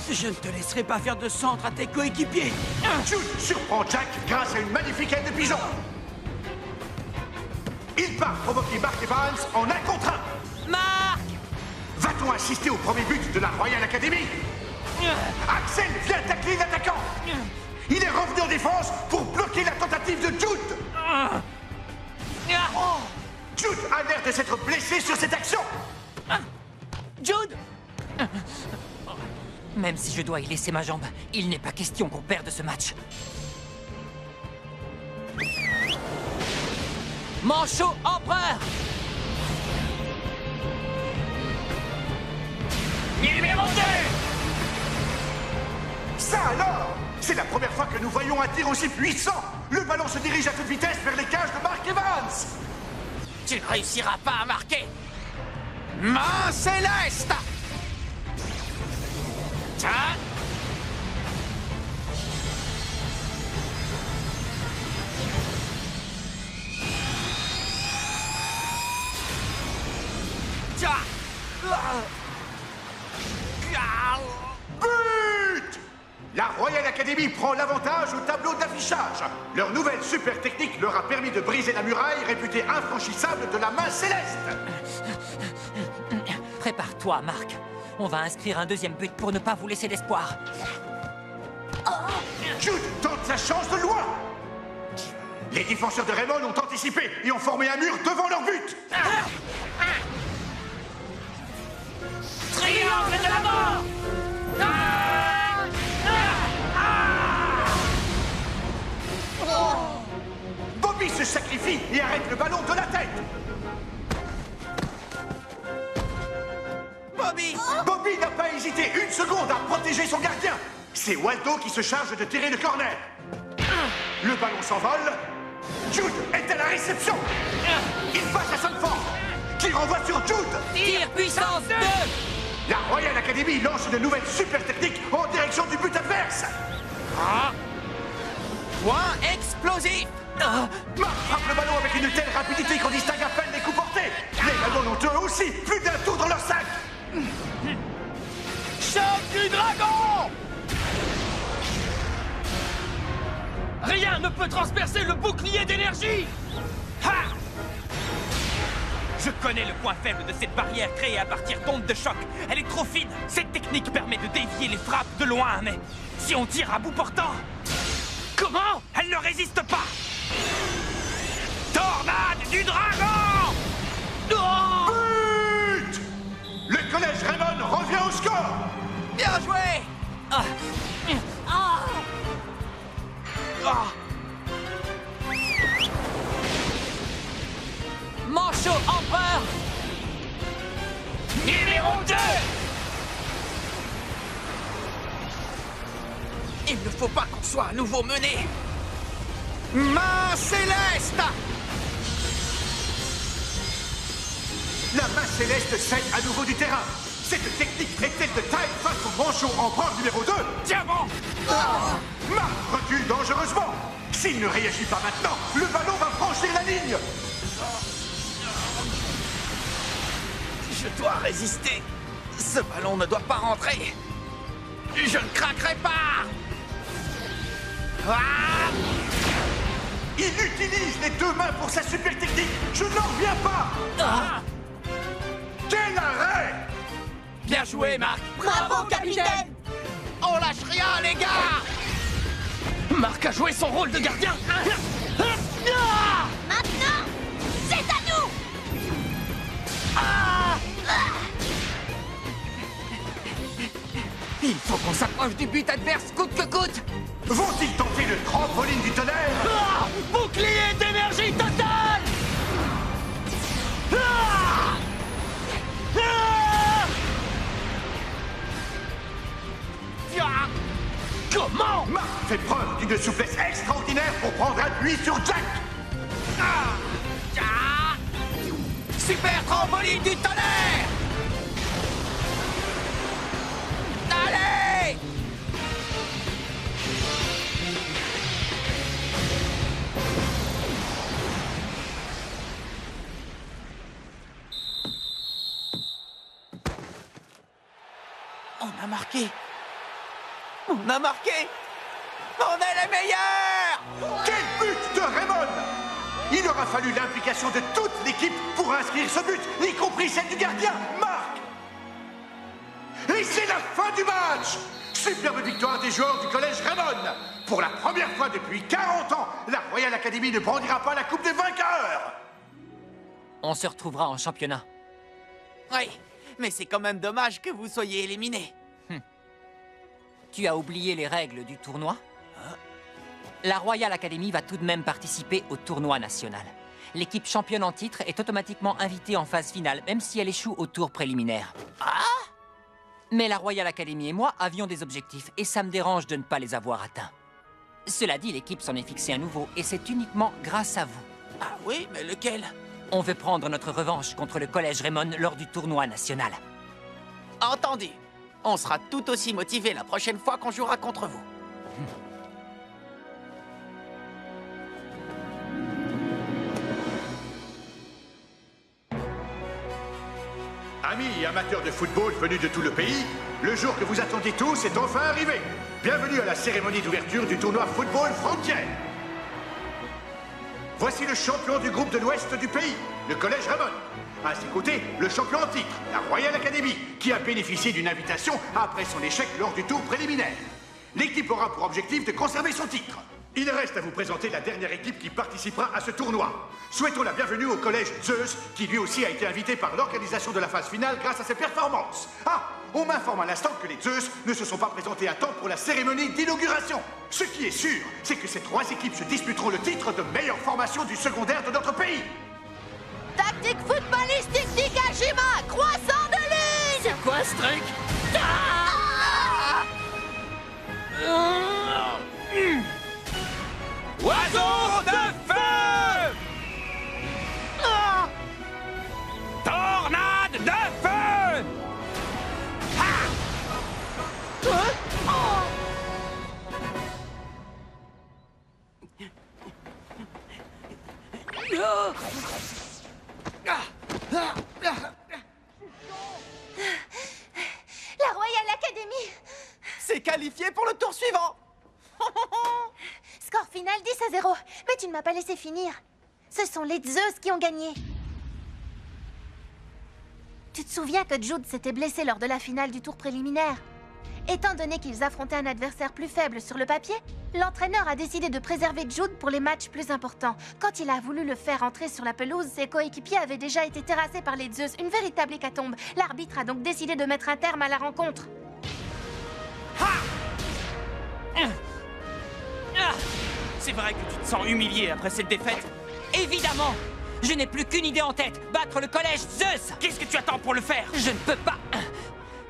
Je ne te laisserai pas faire de centre à tes coéquipiers. Jude surprend Jack grâce à une magnifique aile de pigeon. Il part provoquer Mark Evans en 1 contre 1. Mark! Va-t-on assister au premier but de la Royal Academy? Axel vient tacler l'attaquant. Il est revenu en défense pour bloquer la tentative de Jude. Jude a l'air de s'être blessé sur cette action. Jude! Même si je dois y laisser ma jambe, il n'est pas question qu'on perde ce match. Manchot empereur! Numéro 2! Ça alors? C'est la première fois que nous voyons un tir aussi puissant. Le ballon se dirige à toute vitesse vers les cages de Mark Evans. Tu ne réussiras pas à marquer. Main céleste. Tiens. But! La Royal Academy prend l'avantage au tableau d'affichage. Leur nouvelle super technique leur a permis de briser la muraille réputée infranchissable de la main céleste. Prépare-toi, Marc. On va inscrire un deuxième but pour ne pas vous laisser d'espoir. Jude tente sa chance de loin. Les défenseurs de Raymond ont anticipé et ont formé un mur devant leur but. Triangle de la mort! Bobby se sacrifie et arrête le ballon de la tête. Bobby n'a pas hésité une seconde à protéger son gardien. C'est Waldo qui se charge de tirer le corner. Le ballon s'envole. Jude est à la réception. Il passe à Sanford, qui renvoie sur Jude. Tir puissance 2. La Royal Academy lance une nouvelle super technique en direction du but adverse. Point explosif. Marc frappe le ballon avec une telle rapidité qu'on distingue à peine les coups portés. Les ballons ont eux aussi plus d'un tour dans leur sac. Choc du dragon. Rien ne peut transpercer le bouclier d'énergie. Je connais le point faible de cette barrière créée à partir d'ondes de choc. Elle est trop fine. Cette technique permet de dévier les frappes de loin, mais si on tire à bout portant... Comment? Elle ne résiste pas. Tornade du dragon! But! Le collège Raymond revient au score. Bien joué. Manchot empereur! Numéro 2. Il ne faut pas qu'on soit à nouveau mené. Main céleste. La main céleste cède à nouveau du terrain. Cette technique est-elle de taille face au manchot empereur numéro 2? Diamant. Marc recule dangereusement. S'il ne réagit pas maintenant, le ballon va franchir la ligne. Je dois résister. Ce ballon ne doit pas rentrer. Je ne craquerai pas. Il utilise les deux mains pour sa super technique. Je n'en reviens pas. Quel arrêt! Bien joué, Marc. Bravo, capitaine. On lâche rien, les gars. Marc a joué son rôle de gardien. Maintenant, c'est à nous. Il faut qu'on s'approche du but adverse coûte que coûte. Vont-ils tenter le trampoline du tonnerre? Bouclier d'énergie totale. Comment? Marc fait preuve d'une souplesse extraordinaire pour prendre appui sur Jack. Super trampoline du tonnerre. Allez. On a marqué. On a marqué. On est les meilleurs. Quel but de Raymond! Il aura fallu l'implication de toute l'équipe pour inscrire ce but, y compris celle du gardien, Marc. Et c'est la fin du match. Superbe victoire des joueurs du collège Raymond. Pour la première fois depuis 40 ans, la Royal Academy ne brandira pas la Coupe des vainqueurs. On se retrouvera en championnat. Oui, mais c'est quand même dommage que vous soyez éliminés. Tu as oublié les règles du tournoi? La Royal Academy va tout de même participer au tournoi national. L'équipe championne en titre est automatiquement invitée en phase finale, même si elle échoue au tour préliminaire. Mais la Royal Academy et moi avions des objectifs, et ça me dérange de ne pas les avoir atteints. Cela dit, l'équipe s'en est fixé un nouveau, et c'est uniquement grâce à vous. Ah oui, mais lequel? On veut prendre notre revanche contre le Collège Raymond lors du tournoi national. Entendu. On sera tout aussi motivés la prochaine fois qu'on jouera contre vous. Amis et amateurs de football venus de tout le pays, le jour que vous attendiez tous est enfin arrivé. Bienvenue à la cérémonie d'ouverture du tournoi Football Frontier. Voici le champion du groupe de l'Ouest du pays, le Collège Raymond. À ses côtés, le champion en titre, la Royal Academy, qui a bénéficié d'une invitation après son échec lors du tour préliminaire. L'équipe aura pour objectif de conserver son titre. Il reste à vous présenter la dernière équipe qui participera à ce tournoi. Souhaitons la bienvenue au Collège Zeus, qui lui aussi a été invité par l'organisation de la phase finale grâce à ses performances. Ah, on m'informe à l'instant que les Zeus ne se sont pas présentés à temps pour la cérémonie d'inauguration. Ce qui est sûr, c'est que ces 3 équipes se disputeront le titre de meilleure formation du secondaire de notre pays. Tactique footballistique Nikajima, croissant de ligne. C'est quoi ce truc? Oiseau de feu! Tornade de feu! La Royal Academy. C'est qualifié pour le tour suivant. Score final 10-0. Mais tu ne m'as pas laissé finir. Ce sont les Zeus qui ont gagné. Tu te souviens que Jude s'était blessé lors de la finale du tour préliminaire? Étant donné qu'ils affrontaient un adversaire plus faible sur le papier, l'entraîneur a décidé de préserver Jude pour les matchs plus importants. Quand il a voulu le faire entrer sur la pelouse, ses coéquipiers avaient déjà été terrassés par les Zeus, une véritable hécatombe. L'arbitre a donc décidé de mettre un terme à la rencontre. C'est vrai que tu te sens humilié après cette défaite? Évidemment! Je n'ai plus qu'une idée en tête, battre le Collège Zeus! Qu'est-ce que tu attends pour le faire? Je ne peux pas!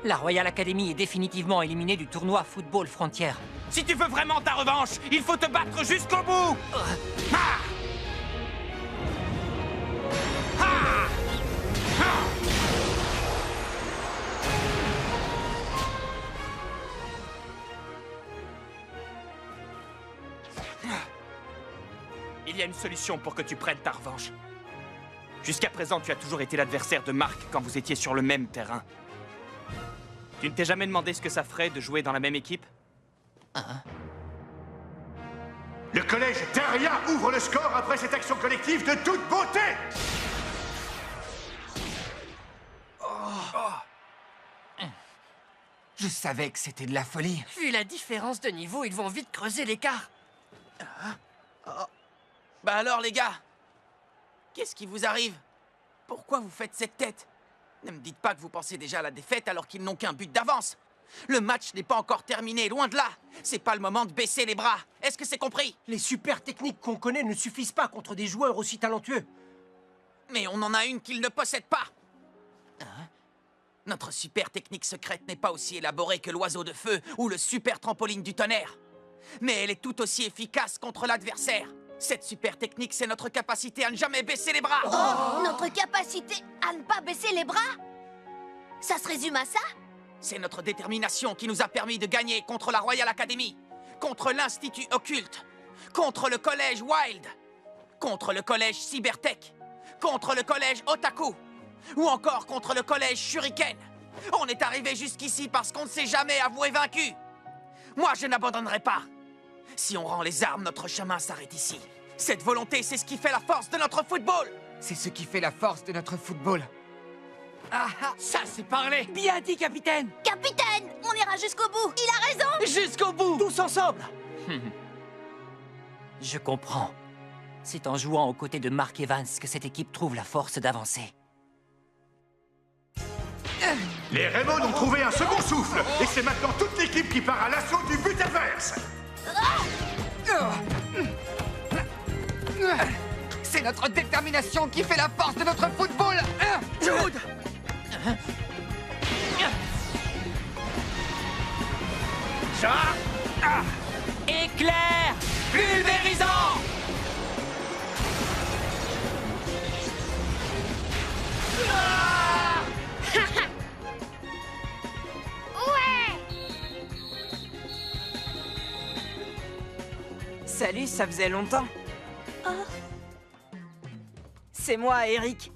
La Royal Academy est définitivement éliminée du tournoi Football Frontier. Si tu veux vraiment ta revanche, il faut te battre jusqu'au bout! Il y a une solution pour que tu prennes ta revanche. Jusqu'à présent, tu as toujours été l'adversaire de Mark quand vous étiez sur le même terrain. Tu ne t'es jamais demandé ce que ça ferait de jouer dans la même équipe? Le collège Daria ouvre le score après cette action collective de toute beauté. Je savais que c'était de la folie. Vu la différence de niveau, ils vont vite creuser l'écart. Bah alors, les gars, qu'est-ce qui vous arrive? Pourquoi vous faites cette tête? Ne me dites pas que vous pensez déjà à la défaite alors qu'ils n'ont qu'un but d'avance. Le match n'est pas encore terminé, loin de là. C'est pas le moment de baisser les bras. Est-ce que c'est compris? Les super techniques qu'on connaît ne suffisent pas contre des joueurs aussi talentueux. Mais on en a une qu'ils ne possèdent pas. Notre super technique secrète n'est pas aussi élaborée que l'oiseau de feu ou le super trampoline du tonnerre. Mais elle est tout aussi efficace contre l'adversaire. Cette super technique, c'est notre capacité à ne jamais baisser les bras. Notre capacité à ne pas baisser les bras? Ça se résume à ça? C'est notre détermination qui nous a permis de gagner contre la Royal Academy, contre l'Institut Occulte, contre le Collège Wild, contre le Collège Cybertech, contre le Collège Otaku, ou encore contre le Collège Shuriken. On est arrivé jusqu'ici parce qu'on ne s'est jamais avoué vaincu. Moi, je n'abandonnerai pas. Si on rend les armes, notre chemin s'arrête ici. Cette volonté, c'est ce qui fait la force de notre football. C'est ce qui fait la force de notre football. Ça, c'est parlé. Bien dit, capitaine. Capitaine, on ira jusqu'au bout. Il a raison. Jusqu'au bout. Tous ensemble. Je comprends. C'est en jouant aux côtés de Mark Evans que cette équipe trouve la force d'avancer. Les Raymond ont trouvé un second souffle. Et c'est maintenant toute l'équipe qui part à l'assaut du but adverse. C'est notre détermination qui fait la force de notre football. Jude! Salut, ça faisait longtemps. C'est moi, Eric.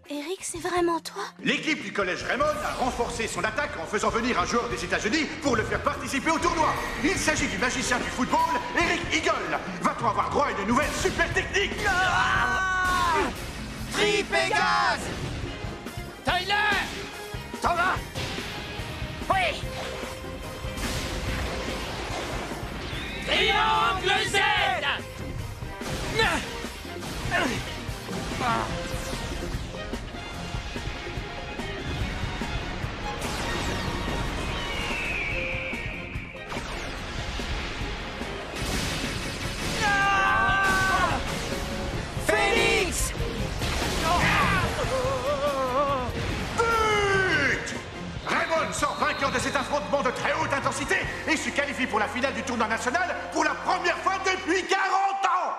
Eric, c'est vraiment toi? L'équipe du collège Raymond a renforcé son attaque en faisant venir un joueur des États-Unis pour le faire participer au tournoi. Il s'agit du magicien du football, Eric Eagle. Va-t-on avoir droit à une nouvelle super technique? Tripégase! Tyler! T'en vas? Oui! Triangle Z! Phoenix! But! Raymond sort vainqueur de cet affrontement de très haute intensité et se qualifie pour la finale du tournoi national pour la première fois depuis 40 ans!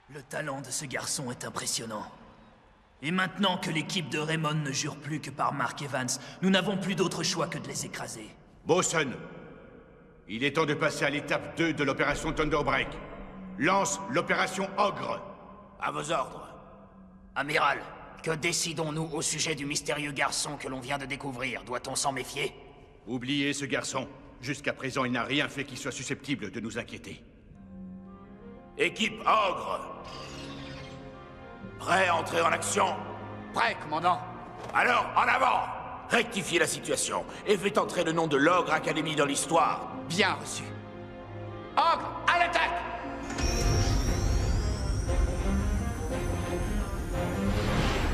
Le talent de ce garçon est impressionnant. Et maintenant que l'équipe de Raymond ne jure plus que par Mark Evans, nous n'avons plus d'autre choix que de les écraser. Bosson, il est temps de passer à l'étape 2 de l'opération Thunderbreak. Lance l'opération Ogre. À vos ordres. Amiral, que décidons-nous au sujet du mystérieux garçon que l'on vient de découvrir? Doit-on s'en méfier? Oubliez ce garçon. Jusqu'à présent, il n'a rien fait qui soit susceptible de nous inquiéter. Équipe Ogre. Prêt à entrer en action? Prêt, commandant. Alors, en avant! Rectifiez la situation et faites entrer le nom de l'Ogre Academy dans l'histoire. Bien reçu. Ogre, à l'attaque!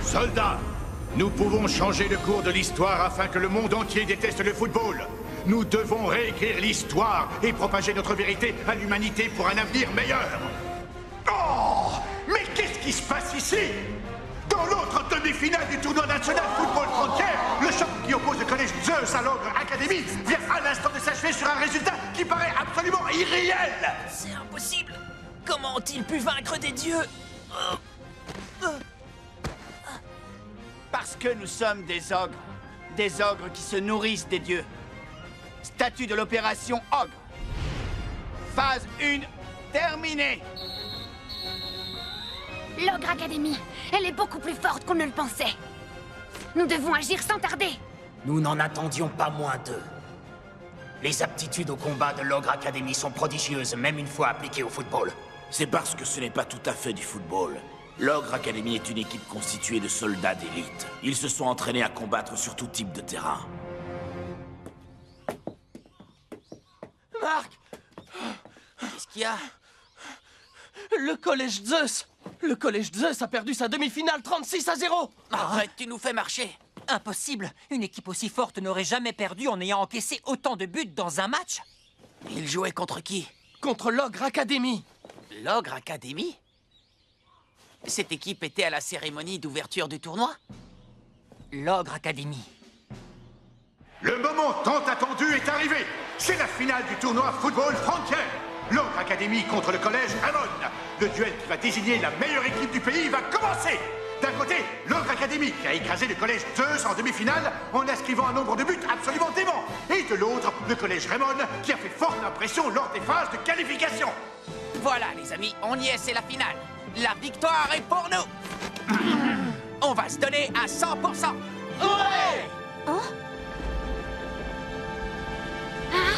Soldats, nous pouvons changer le cours de l'histoire afin que le monde entier déteste le football. Nous devons réécrire l'histoire et propager notre vérité à l'humanité pour un avenir meilleur. Oh! Mais qu'est-ce qui se passe ici? Dans l'autre demi-finale du tournoi national Football Frontière, le choc qui oppose le collège Zeus à l'Ogre Academy vient à l'instant de s'achever sur un résultat qui paraît absolument irréel. C'est impossible. Comment ont-ils pu vaincre des dieux? Parce que nous sommes des ogres qui se nourrissent des dieux. Statut de l'opération Ogre. Phase 1 terminée. L'Ogre Academy, elle est beaucoup plus forte qu'on ne le pensait. Nous devons agir sans tarder. Nous n'en attendions pas moins d'eux. Les aptitudes au combat de l'Ogre Academy sont prodigieuses, même une fois appliquées au football. C'est parce que ce n'est pas tout à fait du football. L'Ogre Academy est une équipe constituée de soldats d'élite. Ils se sont entraînés à combattre sur tout type de terrain. Marc! Qu'est-ce qu'il y a? Le collège Zeus! Le collège Zeus a perdu sa demi-finale 36-0! Arrête, tu nous fais marcher! Impossible. Une équipe aussi forte n'aurait jamais perdu en ayant encaissé autant de buts dans un match. Il jouait contre qui? Contre l'Ogre Academy. L'Ogre Academy? Cette équipe était à la cérémonie d'ouverture du tournoi? L'Ogre Academy. Le moment tant attendu est arrivé. C'est la finale du tournoi Football Frontier. L'Ogre Academy contre le collège Raymond. Le duel qui va désigner la meilleure équipe du pays va commencer. D'un côté, l'Ogre Academy qui a écrasé le collège Zeus en demi-finale en inscrivant un nombre de buts absolument dément. Et de l'autre, le collège Raymond qui a fait forte impression lors des phases de qualification. Voilà, les amis, on y est, c'est la finale. La victoire est pour nous. On va se donner à 100%. Ouais! Oh? Hein?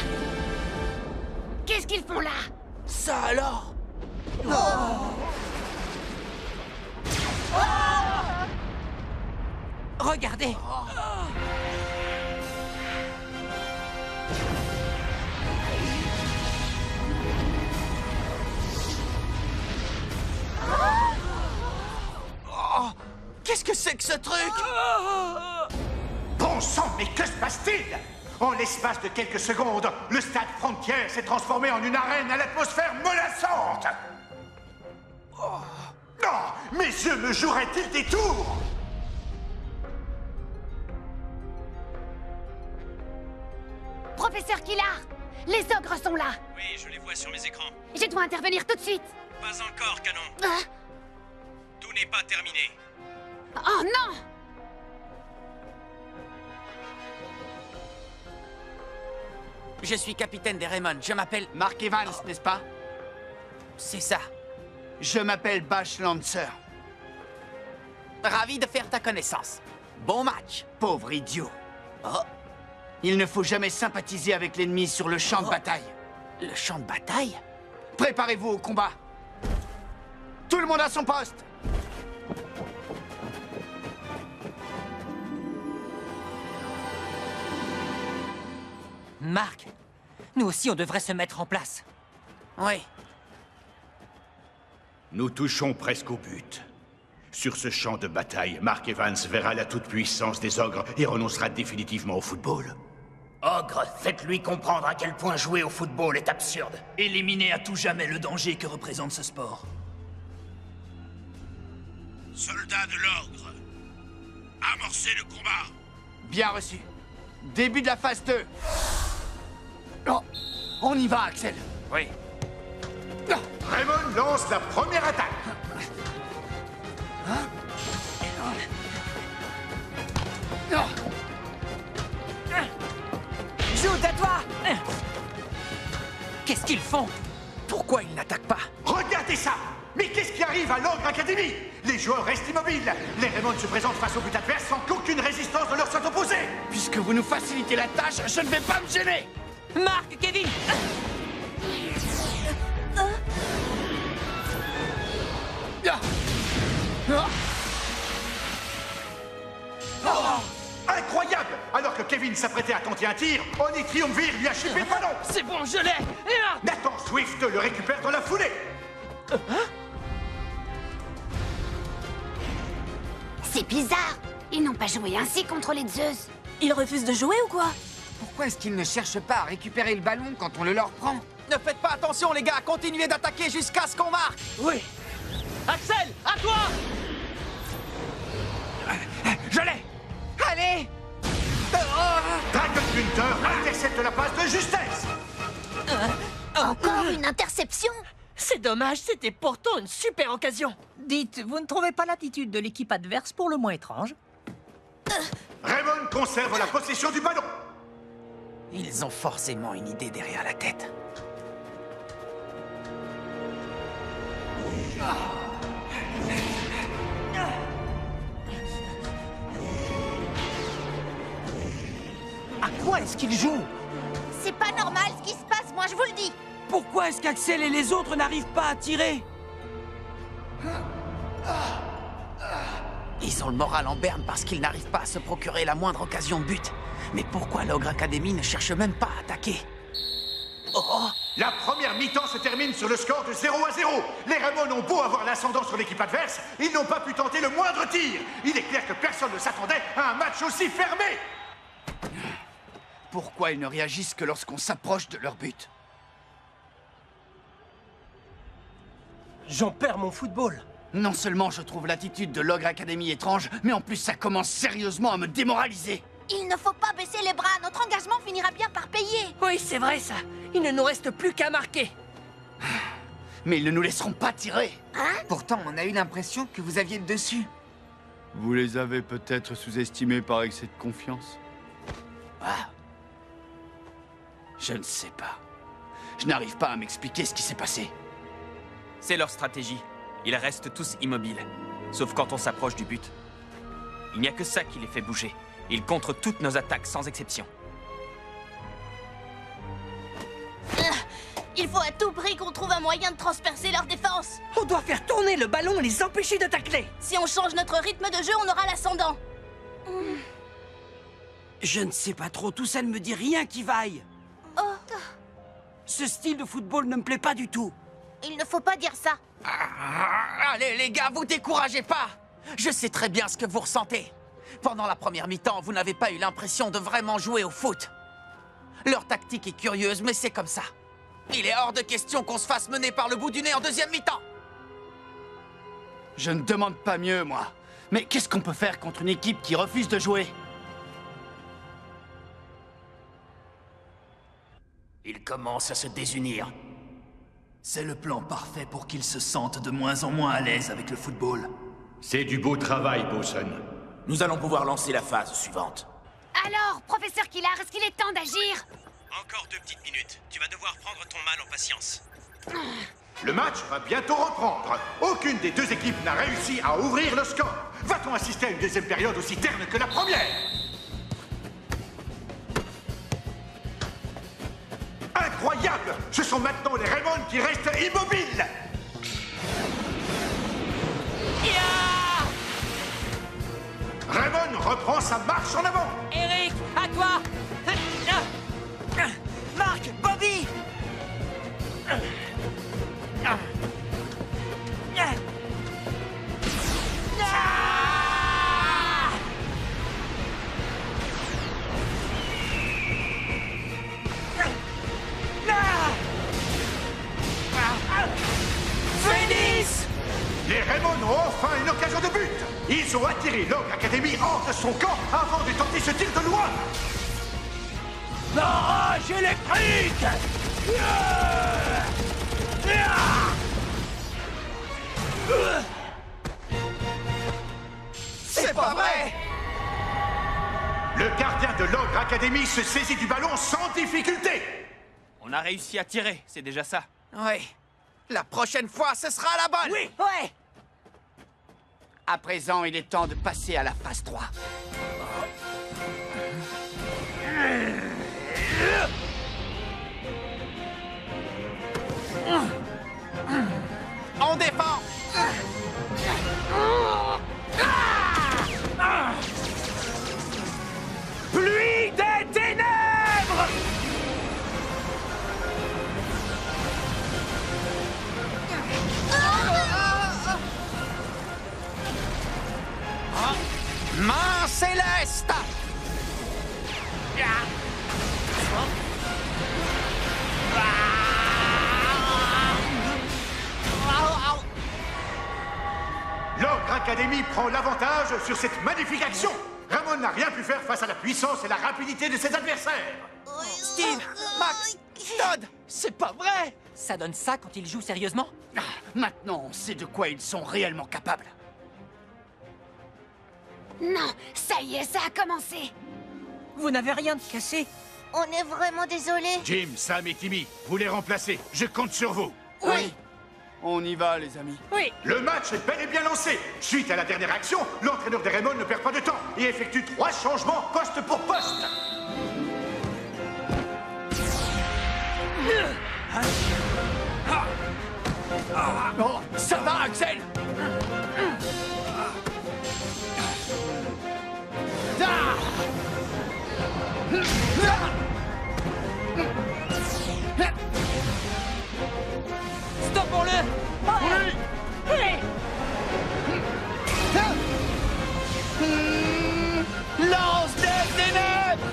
Qu'est-ce qu'ils font là? Ça alors? Regardez. Qu'est-ce que c'est que ce truc? Bon sang, mais que se passe-t-il? En l'espace de quelques secondes, le stade Frontier s'est transformé en une arène à l'atmosphère menaçante. Non, mes yeux me joueraient-ils des tours? Professeur Killard, les ogres sont là. Oui, je les vois sur mes écrans. Je dois intervenir tout de suite. Pas encore, canon. Ah. Tout n'est pas terminé. Oh non! Je suis capitaine des Raymond. Je m'appelle... Mark Evans, n'est-ce pas? C'est ça. Je m'appelle Bash Lancer. Ravi de faire ta connaissance. Bon match. Pauvre idiot. Oh. Il ne faut jamais sympathiser avec l'ennemi sur le champ de bataille. Le champ de bataille? Préparez-vous au combat. Tout le monde à son poste. Mark, nous aussi on devrait se mettre en place. Oui. Nous touchons presque au but. Sur ce champ de bataille, Mark Evans verra la toute-puissance des ogres et renoncera définitivement au football. Ogre, faites-lui comprendre à quel point jouer au football est absurde. Éliminez à tout jamais le danger que représente ce sport. Soldats de l'ogre, amorcez le combat. Bien reçu. Début de la phase 2. Oh, on y va, Axel. Oui. Raymond lance la première attaque. Shoot, à toi! Qu'est-ce qu'ils font? Pourquoi ils n'attaquent pas? Regardez ça! Mais qu'est-ce qui arrive à l'Ogre Academy? Les joueurs restent immobiles. Les Raymond se présentent face au but adverse sans qu'aucune résistance ne leur soit opposée. Puisque vous nous facilitez la tâche, je ne vais pas me gêner. Mark, Kevin! Incroyable! Alors que Kevin s'apprêtait à tenter un tir, Oni Triumvir lui a chipé le ballon. C'est bon, je l'ai! Nathan Swift le récupère dans la foulée. C'est bizarre. Ils n'ont pas joué ainsi contre les Zeus. Ils refusent de jouer ou quoi? Pourquoi est-ce qu'ils ne cherchent pas à récupérer le ballon quand on le leur prend? Ne faites pas attention, les gars. Continuez d'attaquer jusqu'à ce qu'on marque. Oui. Axel, à toi! Je l'ai! Allez! Dragon Hunter intercepte la passe de justesse. Encore une interception? C'est dommage, c'était pourtant une super occasion. Dites, vous ne trouvez pas l'attitude de l'équipe adverse pour le moins étrange? Raymond conserve la possession du ballon. Ils ont forcément une idée derrière la tête. À quoi est-ce qu'ils jouent? C'est pas normal ce qui se passe, moi je vous le dis. Pourquoi est-ce qu'Axel et les autres n'arrivent pas à tirer? Ils ont le moral en berne parce qu'ils n'arrivent pas à se procurer la moindre occasion de but. Mais pourquoi l'Ogre Academy ne cherche même pas à attaquer? Oh. La première mi-temps se termine sur le score de 0-0. Les Raymond ont beau avoir l'ascendant sur l'équipe adverse, ils n'ont pas pu tenter le moindre tir. Il est clair que personne ne s'attendait à un match aussi fermé. Pourquoi ils ne réagissent que lorsqu'on s'approche de leur but? J'en perds mon football. Non seulement je trouve l'attitude de l'Ogre Academy étrange, mais en plus ça commence sérieusement à me démoraliser. Il ne faut pas baisser les bras, notre engagement finira bien par payer. Oui, c'est vrai ça. Il ne nous reste plus qu'à marquer. Mais ils ne nous laisseront pas tirer. Pourtant, on a eu l'impression que vous aviez le dessus. Vous les avez peut-être sous-estimés par excès de confiance. Je ne sais pas. Je n'arrive pas à m'expliquer ce qui s'est passé. C'est leur stratégie. Ils restent tous immobiles, sauf quand on s'approche du but. Il n'y a que ça qui les fait bouger. Ils contrent toutes nos attaques, sans exception. Il faut à tout prix qu'on trouve un moyen de transpercer leur défense. On doit faire tourner le ballon et les empêcher de tacler. Si on change notre rythme de jeu, on aura l'ascendant. Je ne sais pas trop, tout ça ne me dit rien qui vaille. Ce style de football ne me plaît pas du tout. Il ne faut pas dire ça. Allez, les gars, vous découragez pas. Je sais très bien ce que vous ressentez. Pendant la première mi-temps, vous n'avez pas eu l'impression de vraiment jouer au foot. Leur tactique est curieuse, mais c'est comme ça. Il est hors de question qu'on se fasse mener par le bout du nez en deuxième mi-temps. Je ne demande pas mieux, moi. Mais qu'est-ce qu'on peut faire contre une équipe qui refuse de jouer? Ils commencent à se désunir. C'est le plan parfait pour qu'ils se sentent de moins en moins à l'aise avec le football. C'est du beau travail, Boson. Nous allons pouvoir lancer la phase suivante. Alors, professeur Killard, est-ce qu'il est temps d'agir? Encore 2 petites minutes. Tu vas devoir prendre ton mal en patience. Le match va bientôt reprendre. Aucune des deux équipes n'a réussi à ouvrir le score. Va-t-on assister à une deuxième période aussi terne que la première? Incroyable! Ce sont maintenant les Raymond qui restent immobiles! Raymond reprend sa marche en avant! Eric, à toi! Marc, Bobby! Phoenix! Les Raymond ont enfin une occasion de but! Ils ont attiré l'Ogre Academy hors de son camp avant de tenter ce tir de loin! Barrage électrique! C'est pas vrai! Le gardien de l'Ogre Academy se saisit du ballon sans difficulté! On a réussi à tirer, c'est déjà ça. Oui. La prochaine fois, ce sera la bonne! Oui, ouais! À présent, il est temps de passer à la phase 3. On défend! Pluie des ténèbres! Main céleste! L'Ogre Academy prend l'avantage sur cette magnifique action! Ramon n'a rien pu faire face à la puissance et la rapidité de ses adversaires! Steve, Max, Todd, c'est pas vrai! Ça donne ça quand ils jouent sérieusement? Maintenant, on sait de quoi ils sont réellement capables. Non, ça y est, ça a commencé. Vous n'avez rien de cassé? On est vraiment désolé. Jim, Sam et Timmy, vous les remplacez. Je compte sur vous. Oui. On y va, les amis. Oui. Le match est bel et bien lancé. Suite à la dernière action, l'entraîneur des Raymond ne perd pas de temps et effectue 3 changements poste pour poste. Oh, ça va, Axel! Stoppons-le! Lance des ténèbres!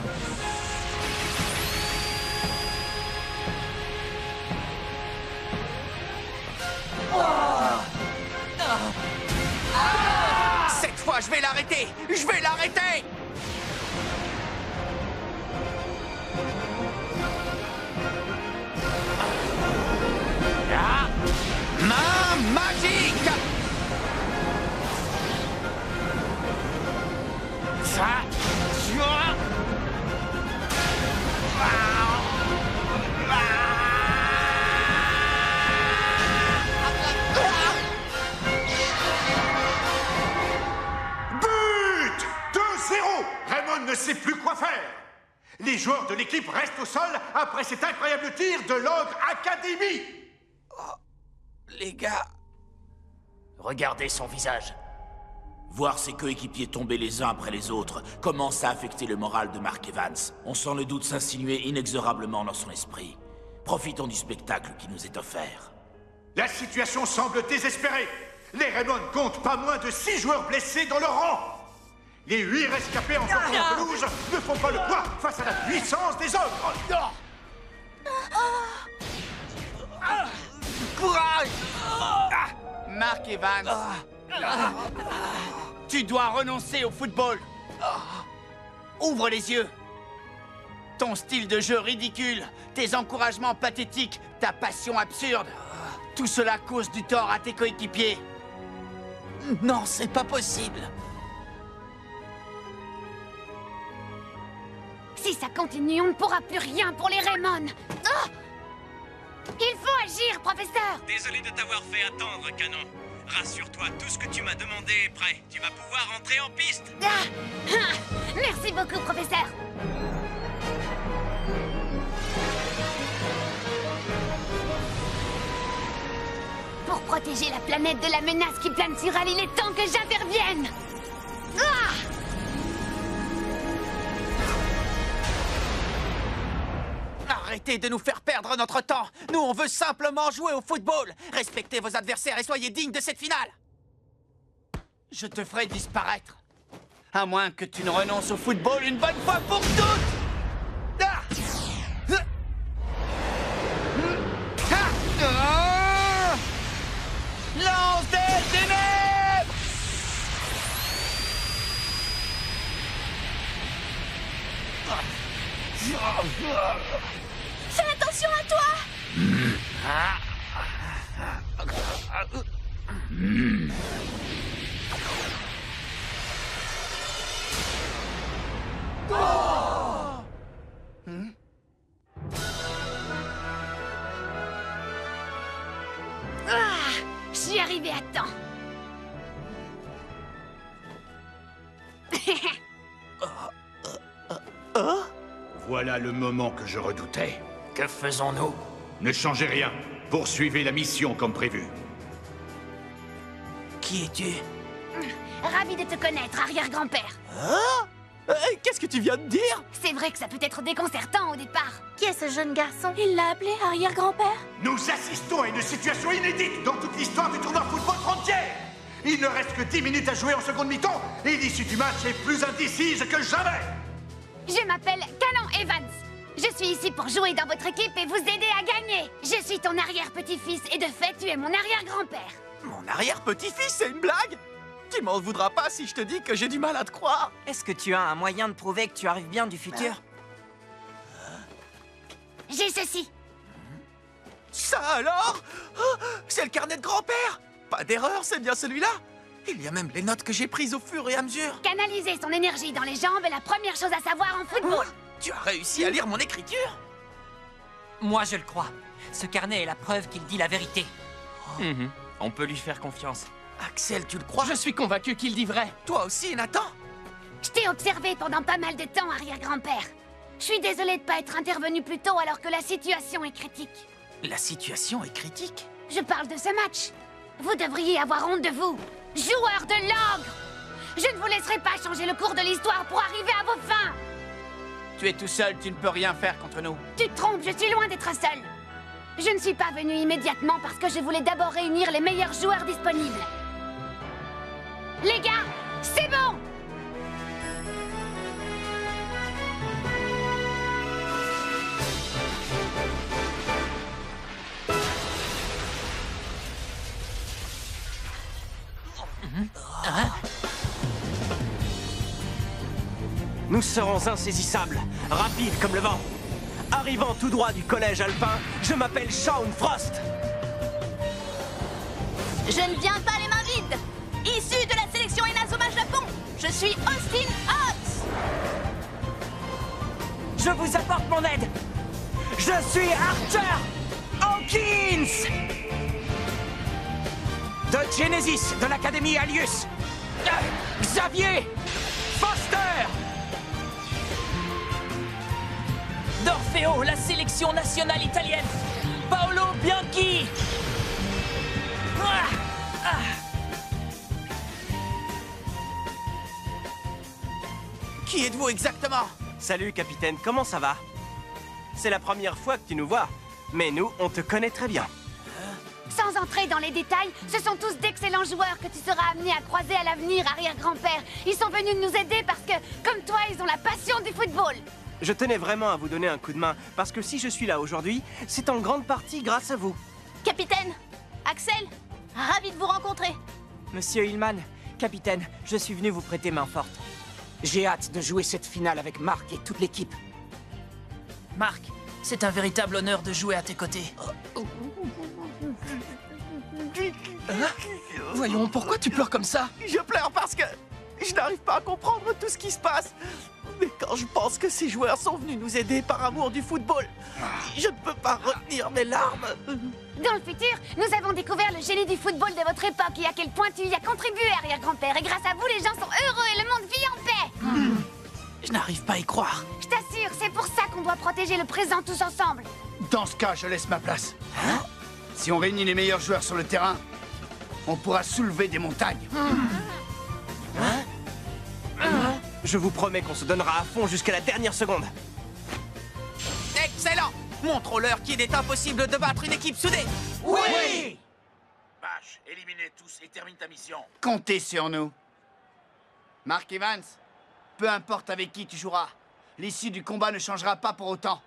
Cette fois, je vais l'arrêter! Je vais l'arrêter! Main magique! Ça, tu vois? But! 2-0! Raymond ne sait plus quoi faire. Les joueurs de l'équipe restent au sol après cet incroyable tir de l'Ogre Academy. Les gars... Regardez son visage. Voir ses coéquipiers tomber les uns après les autres commence à affecter le moral de Mark Evans. On sent le doute s'insinuer inexorablement dans son esprit. Profitons du spectacle qui nous est offert. La situation semble désespérée. Les Raymond comptent pas moins de 6 joueurs blessés dans leur rang. Les 8 rescapés encore sur la pelouse ne font pas le poids face à la puissance des ogres. Courage! Mark Evans, tu dois renoncer au football. Ouvre les yeux. Ton style de jeu ridicule, tes encouragements pathétiques, ta passion absurde, tout cela cause du tort à tes coéquipiers. Non, c'est pas possible. Si ça continue, on ne pourra plus rien pour les Raymond. Oh! Il faut agir, professeur! Désolé de t'avoir fait attendre, Canon. Rassure-toi, tout ce que tu m'as demandé est prêt. Tu vas pouvoir entrer en piste. Merci beaucoup, professeur. Pour protéger la planète de la menace qui plane sur elle, il est temps que j'intervienne. Arrêtez de nous faire perdre notre temps. Nous, on veut simplement jouer au football. Respectez vos adversaires et soyez dignes de cette finale. Je te ferai disparaître. À moins que tu ne renonces au football une bonne fois pour toutes. Ah! Lance des ténèbres! Fais attention à toi! Je suis arrivée à temps. Voilà le moment que je redoutais. Que faisons-nous? Ne changez rien. Poursuivez la mission comme prévu. Qui es-tu? Ravi de te connaître, arrière-grand-père. Hein? Qu'est-ce que tu viens de dire? C'est vrai que ça peut être déconcertant au départ. Qui est ce jeune garçon? Il l'a appelé arrière-grand-père? Nous assistons à une situation inédite dans toute l'histoire du tournoi Football Frontière. Il ne reste que 10 minutes à jouer en seconde mi-temps et l'issue du match est plus indécise que jamais. Je m'appelle Canon Evans. Je suis ici pour jouer dans votre équipe et vous aider à gagner. Je suis ton arrière-petit-fils et de fait, tu es mon arrière-grand-père. Mon arrière-petit-fils, c'est une blague? Tu m'en voudras pas si je te dis que j'ai du mal à te croire. Est-ce que tu as un moyen de prouver que tu arrives bien du futur? J'ai ceci. Ça alors? Oh, c'est le carnet de grand-père. Pas d'erreur, c'est bien celui-là. Il y a même les notes que j'ai prises au fur et à mesure. Canaliser son énergie dans les jambes est la première chose à savoir en football. Tu as réussi à lire mon écriture? Moi, je le crois. Ce carnet est la preuve qu'il dit la vérité. On peut lui faire confiance. Axel, tu le crois? Je suis convaincu qu'il dit vrai. Toi aussi, Nathan? Je t'ai observé pendant pas mal de temps, arrière-grand-père. Je suis désolée de pas être intervenu plus tôt alors que la situation est critique. La situation est critique? Je parle de ce match. Vous devriez avoir honte de vous, joueurs de l'ogre. Je ne vous laisserai pas changer le cours de l'histoire pour arriver à vos fins. Tu es tout seul, tu ne peux rien faire contre nous. Tu te trompes, je suis loin d'être seul. Je ne suis pas venu immédiatement parce que je voulais d'abord réunir les meilleurs joueurs disponibles. Les gars, c'est bon! Nous serons insaisissables, rapides comme le vent. Arrivant tout droit du collège alpin, je m'appelle Shaun Frost. Je ne viens pas les mains vides. Issu de la sélection Inazuma Japon, je suis Austin Hawks. Je vous apporte mon aide. Je suis Archer Hawkins de Genesis de l'Académie Alius. Xavier Foster d'Orfeo, la sélection nationale italienne. Paolo Bianchi. Qui êtes-vous exactement? Salut, capitaine, comment ça va? C'est la première fois que tu nous vois, mais nous, on te connaît très bien. Sans entrer dans les détails, ce sont tous d'excellents joueurs que tu seras amené à croiser à l'avenir, arrière-grand-père. Ils sont venus nous aider parce que, comme toi, ils ont la passion du football. Je tenais vraiment à vous donner un coup de main, parce que si je suis là aujourd'hui, c'est en grande partie grâce à vous. Capitaine, Axel, ravi de vous rencontrer. Monsieur Hillman, capitaine, je suis venu vous prêter main forte. J'ai hâte de jouer cette finale avec Marc et toute l'équipe. Marc, c'est un véritable honneur de jouer à tes côtés. Voyons, pourquoi tu pleures comme ça? Je pleure parce que je n'arrive pas à comprendre tout ce qui se passe. Mais quand je pense que ces joueurs sont venus nous aider par amour du football, je ne peux pas retenir mes larmes. Dans le futur, nous avons découvert le génie du football de votre époque et à quel point tu y as contribué, arrière-grand-père. Et grâce à vous, les gens sont heureux et le monde vit en paix. Je n'arrive pas à y croire. Je t'assure, c'est pour ça qu'on doit protéger le présent tous ensemble. Dans ce cas, je laisse ma place. Si on réunit les meilleurs joueurs sur le terrain, on pourra soulever des montagnes. Je vous promets qu'on se donnera à fond jusqu'à la dernière seconde. Excellent! Montrons-leur qu'il est impossible de battre une équipe soudée. Oui! Vache, éliminez tous et termine ta mission. Comptez sur nous. Mark Evans, peu importe avec qui tu joueras, l'issue du combat ne changera pas pour autant.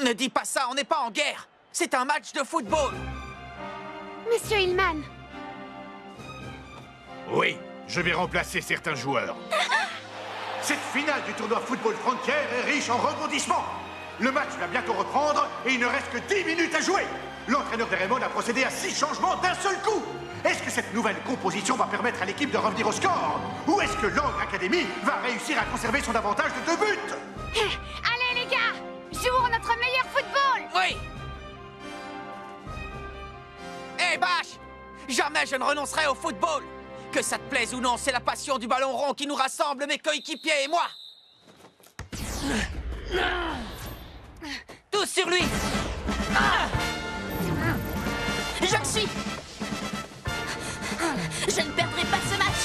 Ne dis pas ça, on n'est pas en guerre. C'est un match de football. Monsieur Hillman. Oui, je vais remplacer certains joueurs. Cette finale du tournoi Football Frontier est riche en rebondissements. Le match va bientôt reprendre et il ne reste que 10 minutes à jouer. L'entraîneur de Raymond a procédé à 6 changements d'un seul coup. Est-ce que cette nouvelle composition va permettre à l'équipe de revenir au score? Ou est-ce que l'Ogre Academy va réussir à conserver son avantage de 2 buts? Allez les gars, jouons notre meilleur football. Oui. Hé, Bash! Jamais je ne renoncerai au football. Que ça te plaise ou non, c'est la passion du ballon rond qui nous rassemble, mes coéquipiers et moi. Tous sur lui. Je le suis. Je ne perdrai pas ce match.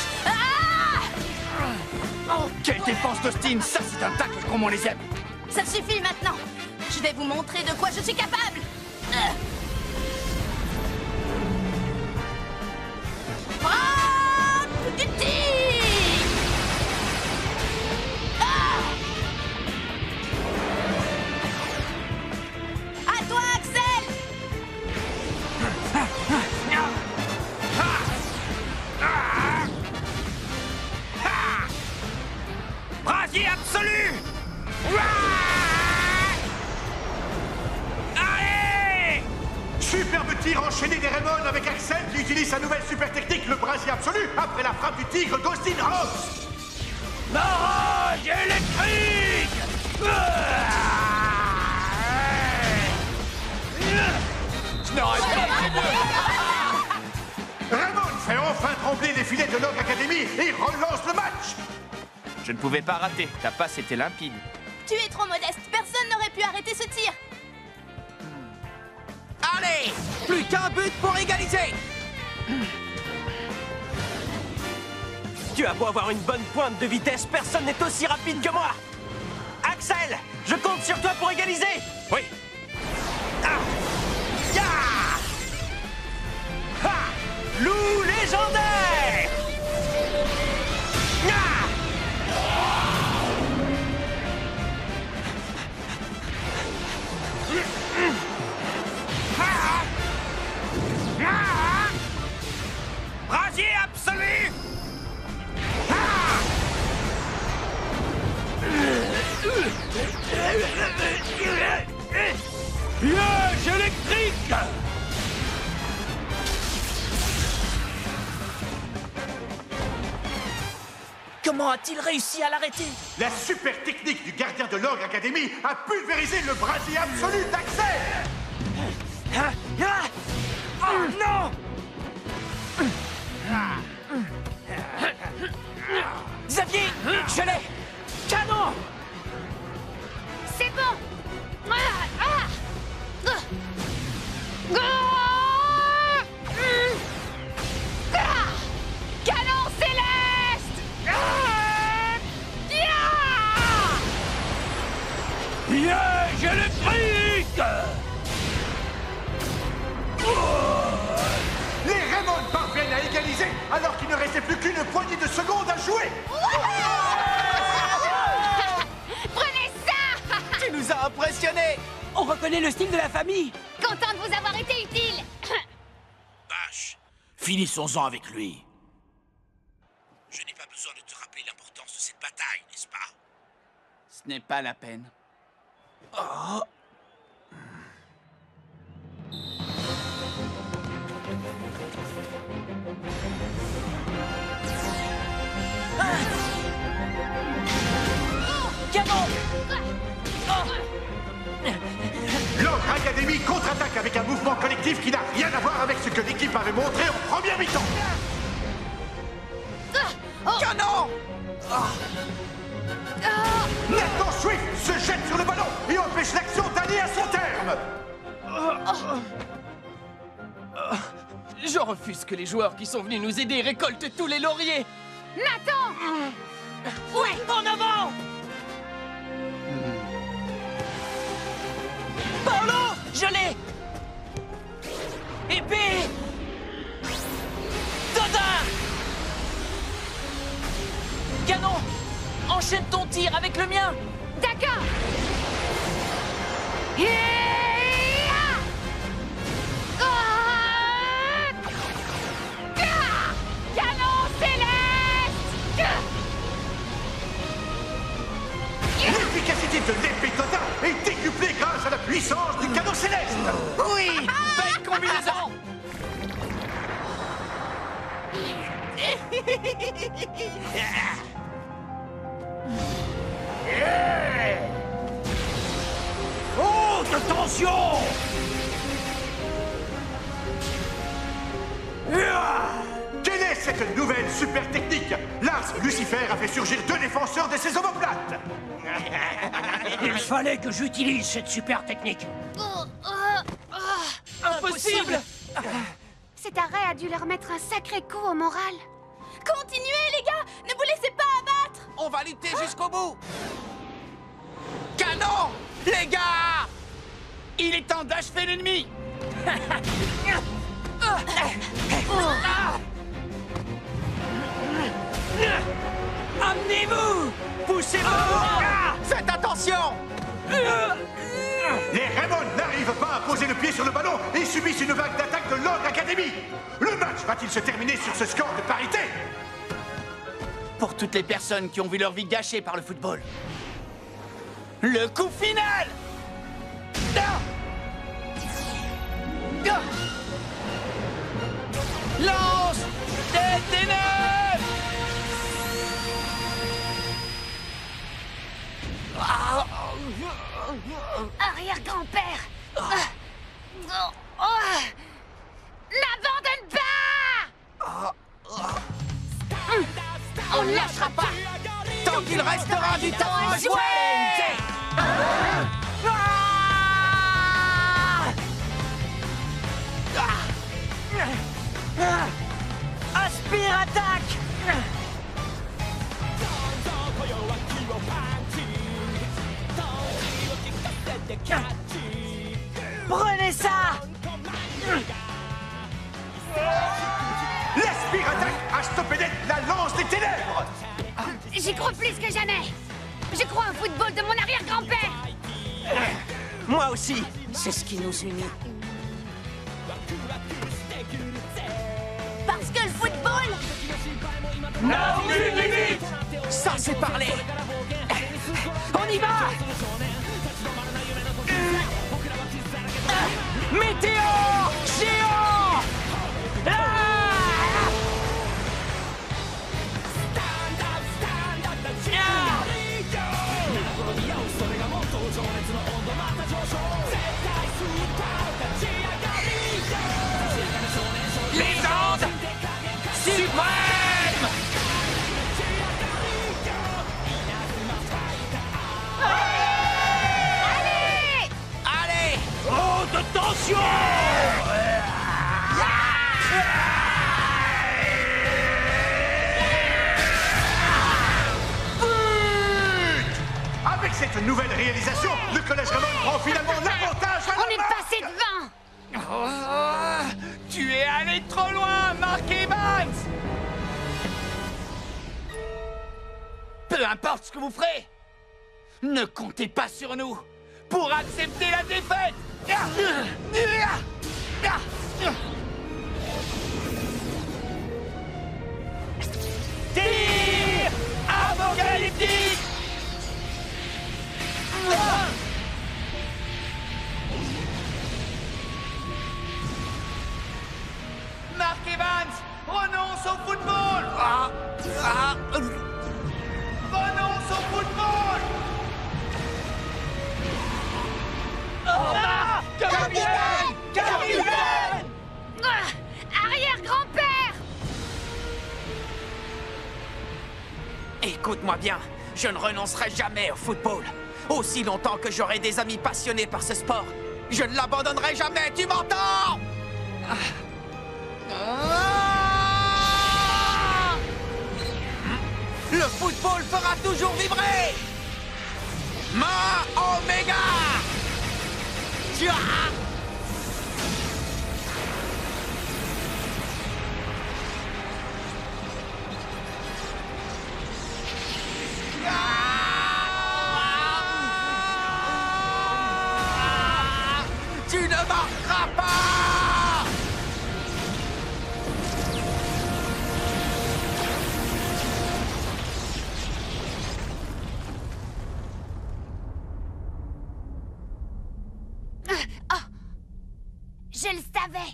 Oh, quelle défense d'Austin! Ça, c'est un tacle comme on les aime. Ça suffit maintenant. Je vais vous montrer de quoi je suis capable. Frappe du tir. À toi, Axel. Brasier absolu! Allez! Superbe tir enchaîné des Raymond avec Axel qui utilise sa nouvelle super technique, le brasier absolu, après la frappe du tigre d'Austin Hobbs. Barrage électrique! Je n'aurais pas. Raymond fait enfin trembler les filets de l'Ogre Academy et relance le match. Je ne pouvais pas rater, ta passe était limpide. Tu es trop modeste. Personne n'aurait pu arrêter ce tir. Allez! Plus qu'un but pour égaliser. Tu as beau avoir une bonne pointe de vitesse, personne n'est aussi rapide que moi. Axel, je compte sur toi pour égaliser. Oui. Ya! Ha! Loup légendaire! Brasier absolu! Piège électrique! Comment a-t-il réussi à l'arrêter? La super technique du gardien de l'Ogre Academy a pulvérisé le brasier absolu d'Axel. Oh non! Xavier, je l'ai. Canon! C'est bon. Canon céleste! Piège électrique! Les Raymond parviennent à égaliser alors qu'il ne restait plus qu'une poignée de secondes à jouer. Prenez ça! Tu nous as impressionnés. On reconnaît le style de la famille. Content de vous avoir été utile. Vache, finissons-en avec lui. Je n'ai pas besoin de te rappeler l'importance de cette bataille, n'est-ce pas? Ce n'est pas la peine. Oh. Canon! L'Ogre Academy contre-attaque avec un mouvement collectif qui n'a rien à voir avec ce que l'équipe avait montré en première mi-temps. Canon! Maintenant, Swift se jette sur le ballon et empêche l'action d'aller à son terme. Je refuse que les joueurs qui sont venus nous aider récoltent tous les lauriers. Nathan! Oui, en avant! Paolo, je l'ai! Épée! Dodin! Canon! Enchaîne ton tir avec le mien! D'accord! Canon céleste! L'efficacité de l'épée Dodin est décuplée grâce à la puissance du canon céleste. Oui! Belle combinaison! Haute tension! Quelle est cette nouvelle super technique? Lars Lucifer a fait surgir 2 défenseurs de ses omoplates. Il fallait que j'utilise cette super technique. Impossible! Cet arrêt a dû leur mettre un sacré coup au moral. Continuez, les gars! Ne vous laissez pas abattre! On va lutter jusqu'au bout! Canon! Les gars! Il est temps d'achever l'ennemi! Amenez-vous! Poussez-vous! Faites attention! Les Raymond n'arrivent pas à poser le pied sur le ballon et subissent une vague d'attaque de l'Ogre Academy. Le match va-t-il se terminer sur ce score de parité? Pour toutes les personnes qui ont vu leur vie gâchée par le football. Le coup final! Lance des ténèbres! Arrière-grand-père! N'abandonne pas! On ne lâchera pas! Tant qu'il restera du temps à jouer! Aspire, attaque! Prenez ça! L'Aspire attaque a stoppé net la lance des ténèbres. J'y crois plus que jamais! Je crois au football de mon arrière-grand-père! Moi aussi. C'est ce qui nous unit. Parce que le football... Non, vite! Ça, c'est parlé! On y va! Météo! Géant! Légende suprême! Allez! Haute tension! Avec cette nouvelle réalisation, le collège Raymond prend finalement l'avantage à la On est main. passé devant! Tu es allé trop loin, Mark Evans! Peu importe ce que vous ferez, ne comptez pas sur nous pour accepter la défaite! Tir apocalyptique! Mark Evans renonce au football! Renonce au football! Écoute-moi bien, je ne renoncerai jamais au football. Aussi longtemps que j'aurai des amis passionnés par ce sport, je ne l'abandonnerai jamais, tu m'entends? Le football fera toujours vibrer. Ma Omega. Tu ne marqueras pas! Je le savais.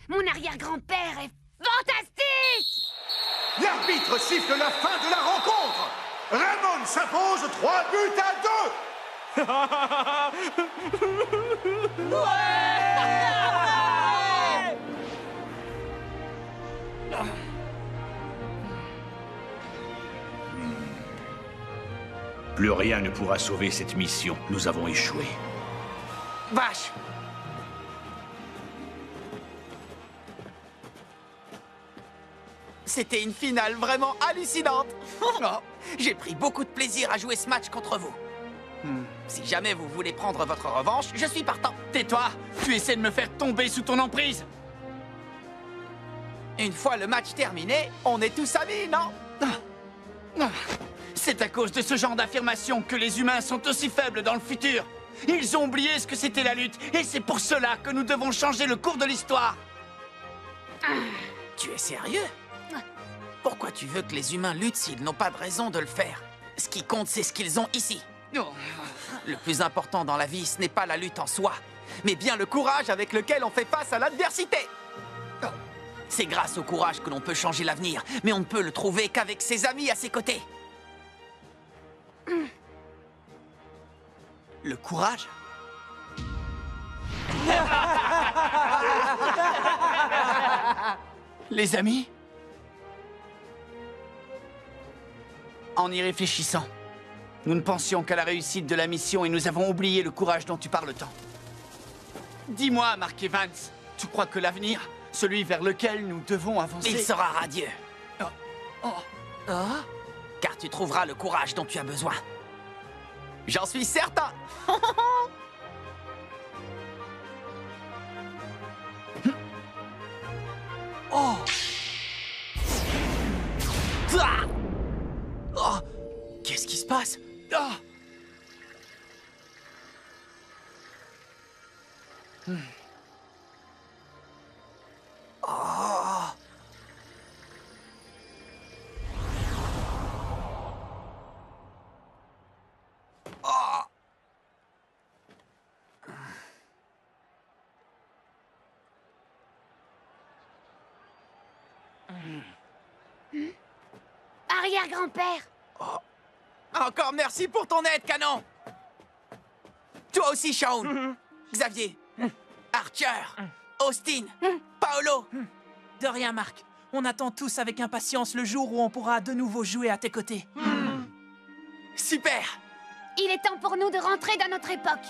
Mon arrière-grand-père est fantastique. L'arbitre siffle la fin de la rencontre. Raymond s'impose 3 buts à 2. Plus rien ne pourra sauver cette mission. Nous avons échoué. Vache! C'était une finale vraiment hallucinante. J'ai pris beaucoup de plaisir à jouer ce match contre vous. Si jamais vous voulez prendre votre revanche, je suis partant. Tais-toi! Tu essaies de me faire tomber sous ton emprise! Une fois le match terminé, on est tous amis, non? C'est à cause de ce genre d'affirmation que les humains sont aussi faibles dans le futur. Ils ont oublié ce que c'était la lutte, et c'est pour cela que nous devons changer le cours de l'histoire. Tu es sérieux? Pourquoi tu veux que les humains luttent s'ils n'ont pas de raison de le faire? Ce qui compte, c'est ce qu'ils ont ici. Le plus important dans la vie, ce n'est pas la lutte en soi, mais bien le courage avec lequel on fait face à l'adversité. C'est grâce au courage que l'on peut changer l'avenir, mais on ne peut le trouver qu'avec ses amis à ses côtés. Le courage? Les amis? En y réfléchissant, nous ne pensions qu'à la réussite de la mission et nous avons oublié le courage dont tu parles tant. Dis-moi, Mark Evans, tu crois que l'avenir, celui vers lequel nous devons avancer... Il sera radieux. Car tu trouveras le courage dont tu as besoin. J'en suis certain. Oh. Oh. Qu'est-ce qui se passe? Oh. Arrière-grand-père. Oh. Encore merci pour ton aide, Canon. Toi aussi, Shaun. Xavier. Archer. Austin. Paolo. De rien, Marc. On attend tous avec impatience le jour où on pourra de nouveau jouer à tes côtés. Super. Il est temps pour nous de rentrer dans notre époque.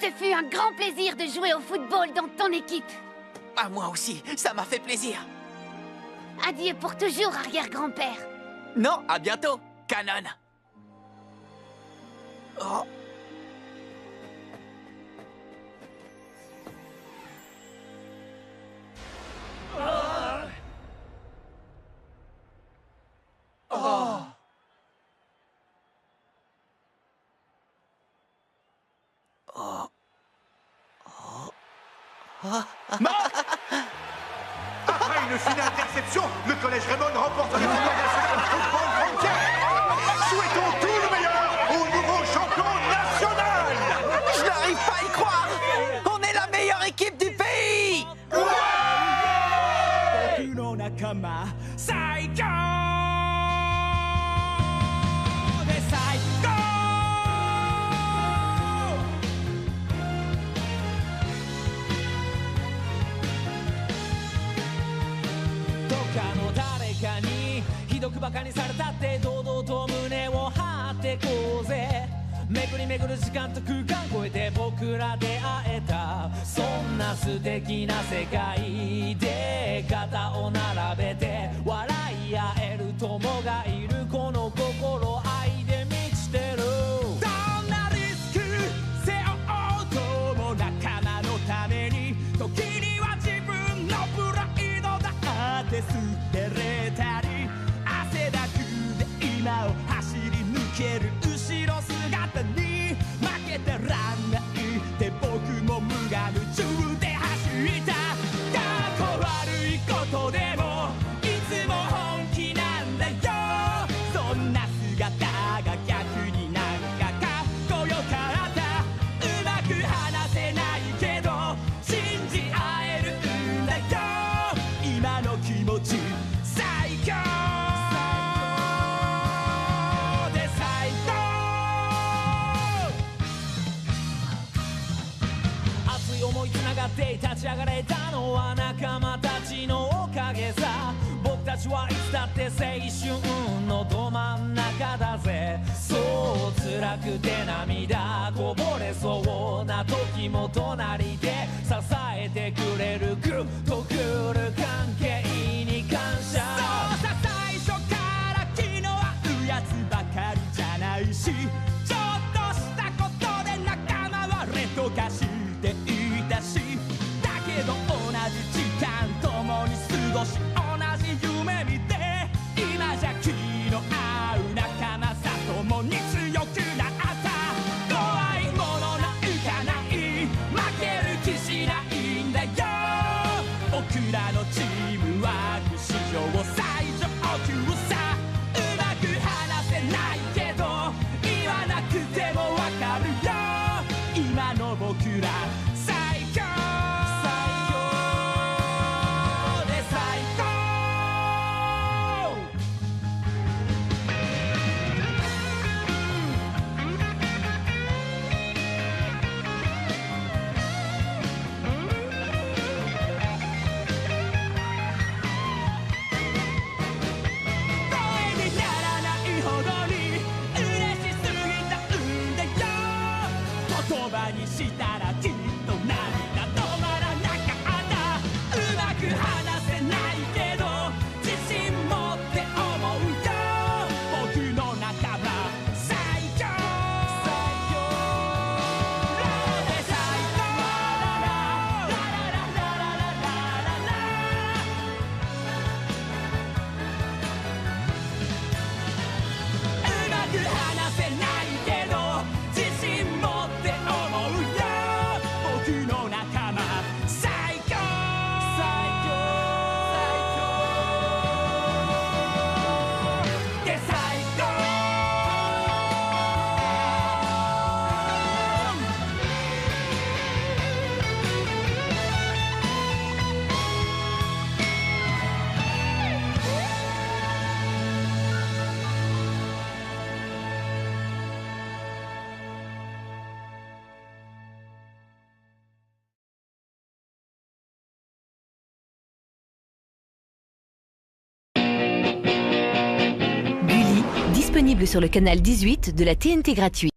Ce fut un grand plaisir de jouer au football dans ton équipe. À moi aussi, ça m'a fait plaisir. Adieu pour toujours, arrière-grand-père. Non, à bientôt, Canon. Oh. Oh. Oh. Oh. Après une finale d'exception, le Collège Raymond remporte le tournoi national Football Frontier. Souhaitons tout le meilleur au nouveau champion national. Je n'arrive pas à y croire. On est la meilleure équipe du pays. 巡る時間と空間超えて僕ら出会えたそんな素敵な世界で肩を並べて笑い合える友がいるこの心愛で満ちてるどんなリスク背負おうとも仲間のために時には自分のプライドだって捨てれたり汗だくで今を走り抜ける後ろ姿に負けてらんないって僕も無我夢中で走った過去悪いことでもいつも本気なんだよそんな姿が逆になんかかっこよかったうまく話せないけど信じ合えるんだよ今の気持ち最強で最高熱い思いつながって立ち上がれたのは仲間たちのおかげさ僕たちはいつだって青春のど真ん中だぜそう辛くて涙こぼれそうな時も隣で支えてくれるグッとくる関係に感謝そうさ最初から気の合うやつばかりじゃないしちょっとしたことで仲間は劣と化していたしだけど同じ時間共に過ごし同じ夢見て今じゃ気の合う仲間さ共に強くなった怖いものなんかない負ける気しないんだよ僕らのチームワーク史上最上級さうまく話せないけど言わなくてもわかるよ今の僕ら最強で最高声にならないほどに嬉しすぎたんだよ言葉にしたらきっと涙止まらなかったうまく話せないけど自信持って思うよ僕の仲間最強で最高うまく話せないけど自信持って思うよ僕の仲間最強で最高Gulli, disponible sur le canal 18 de la TNT gratuit.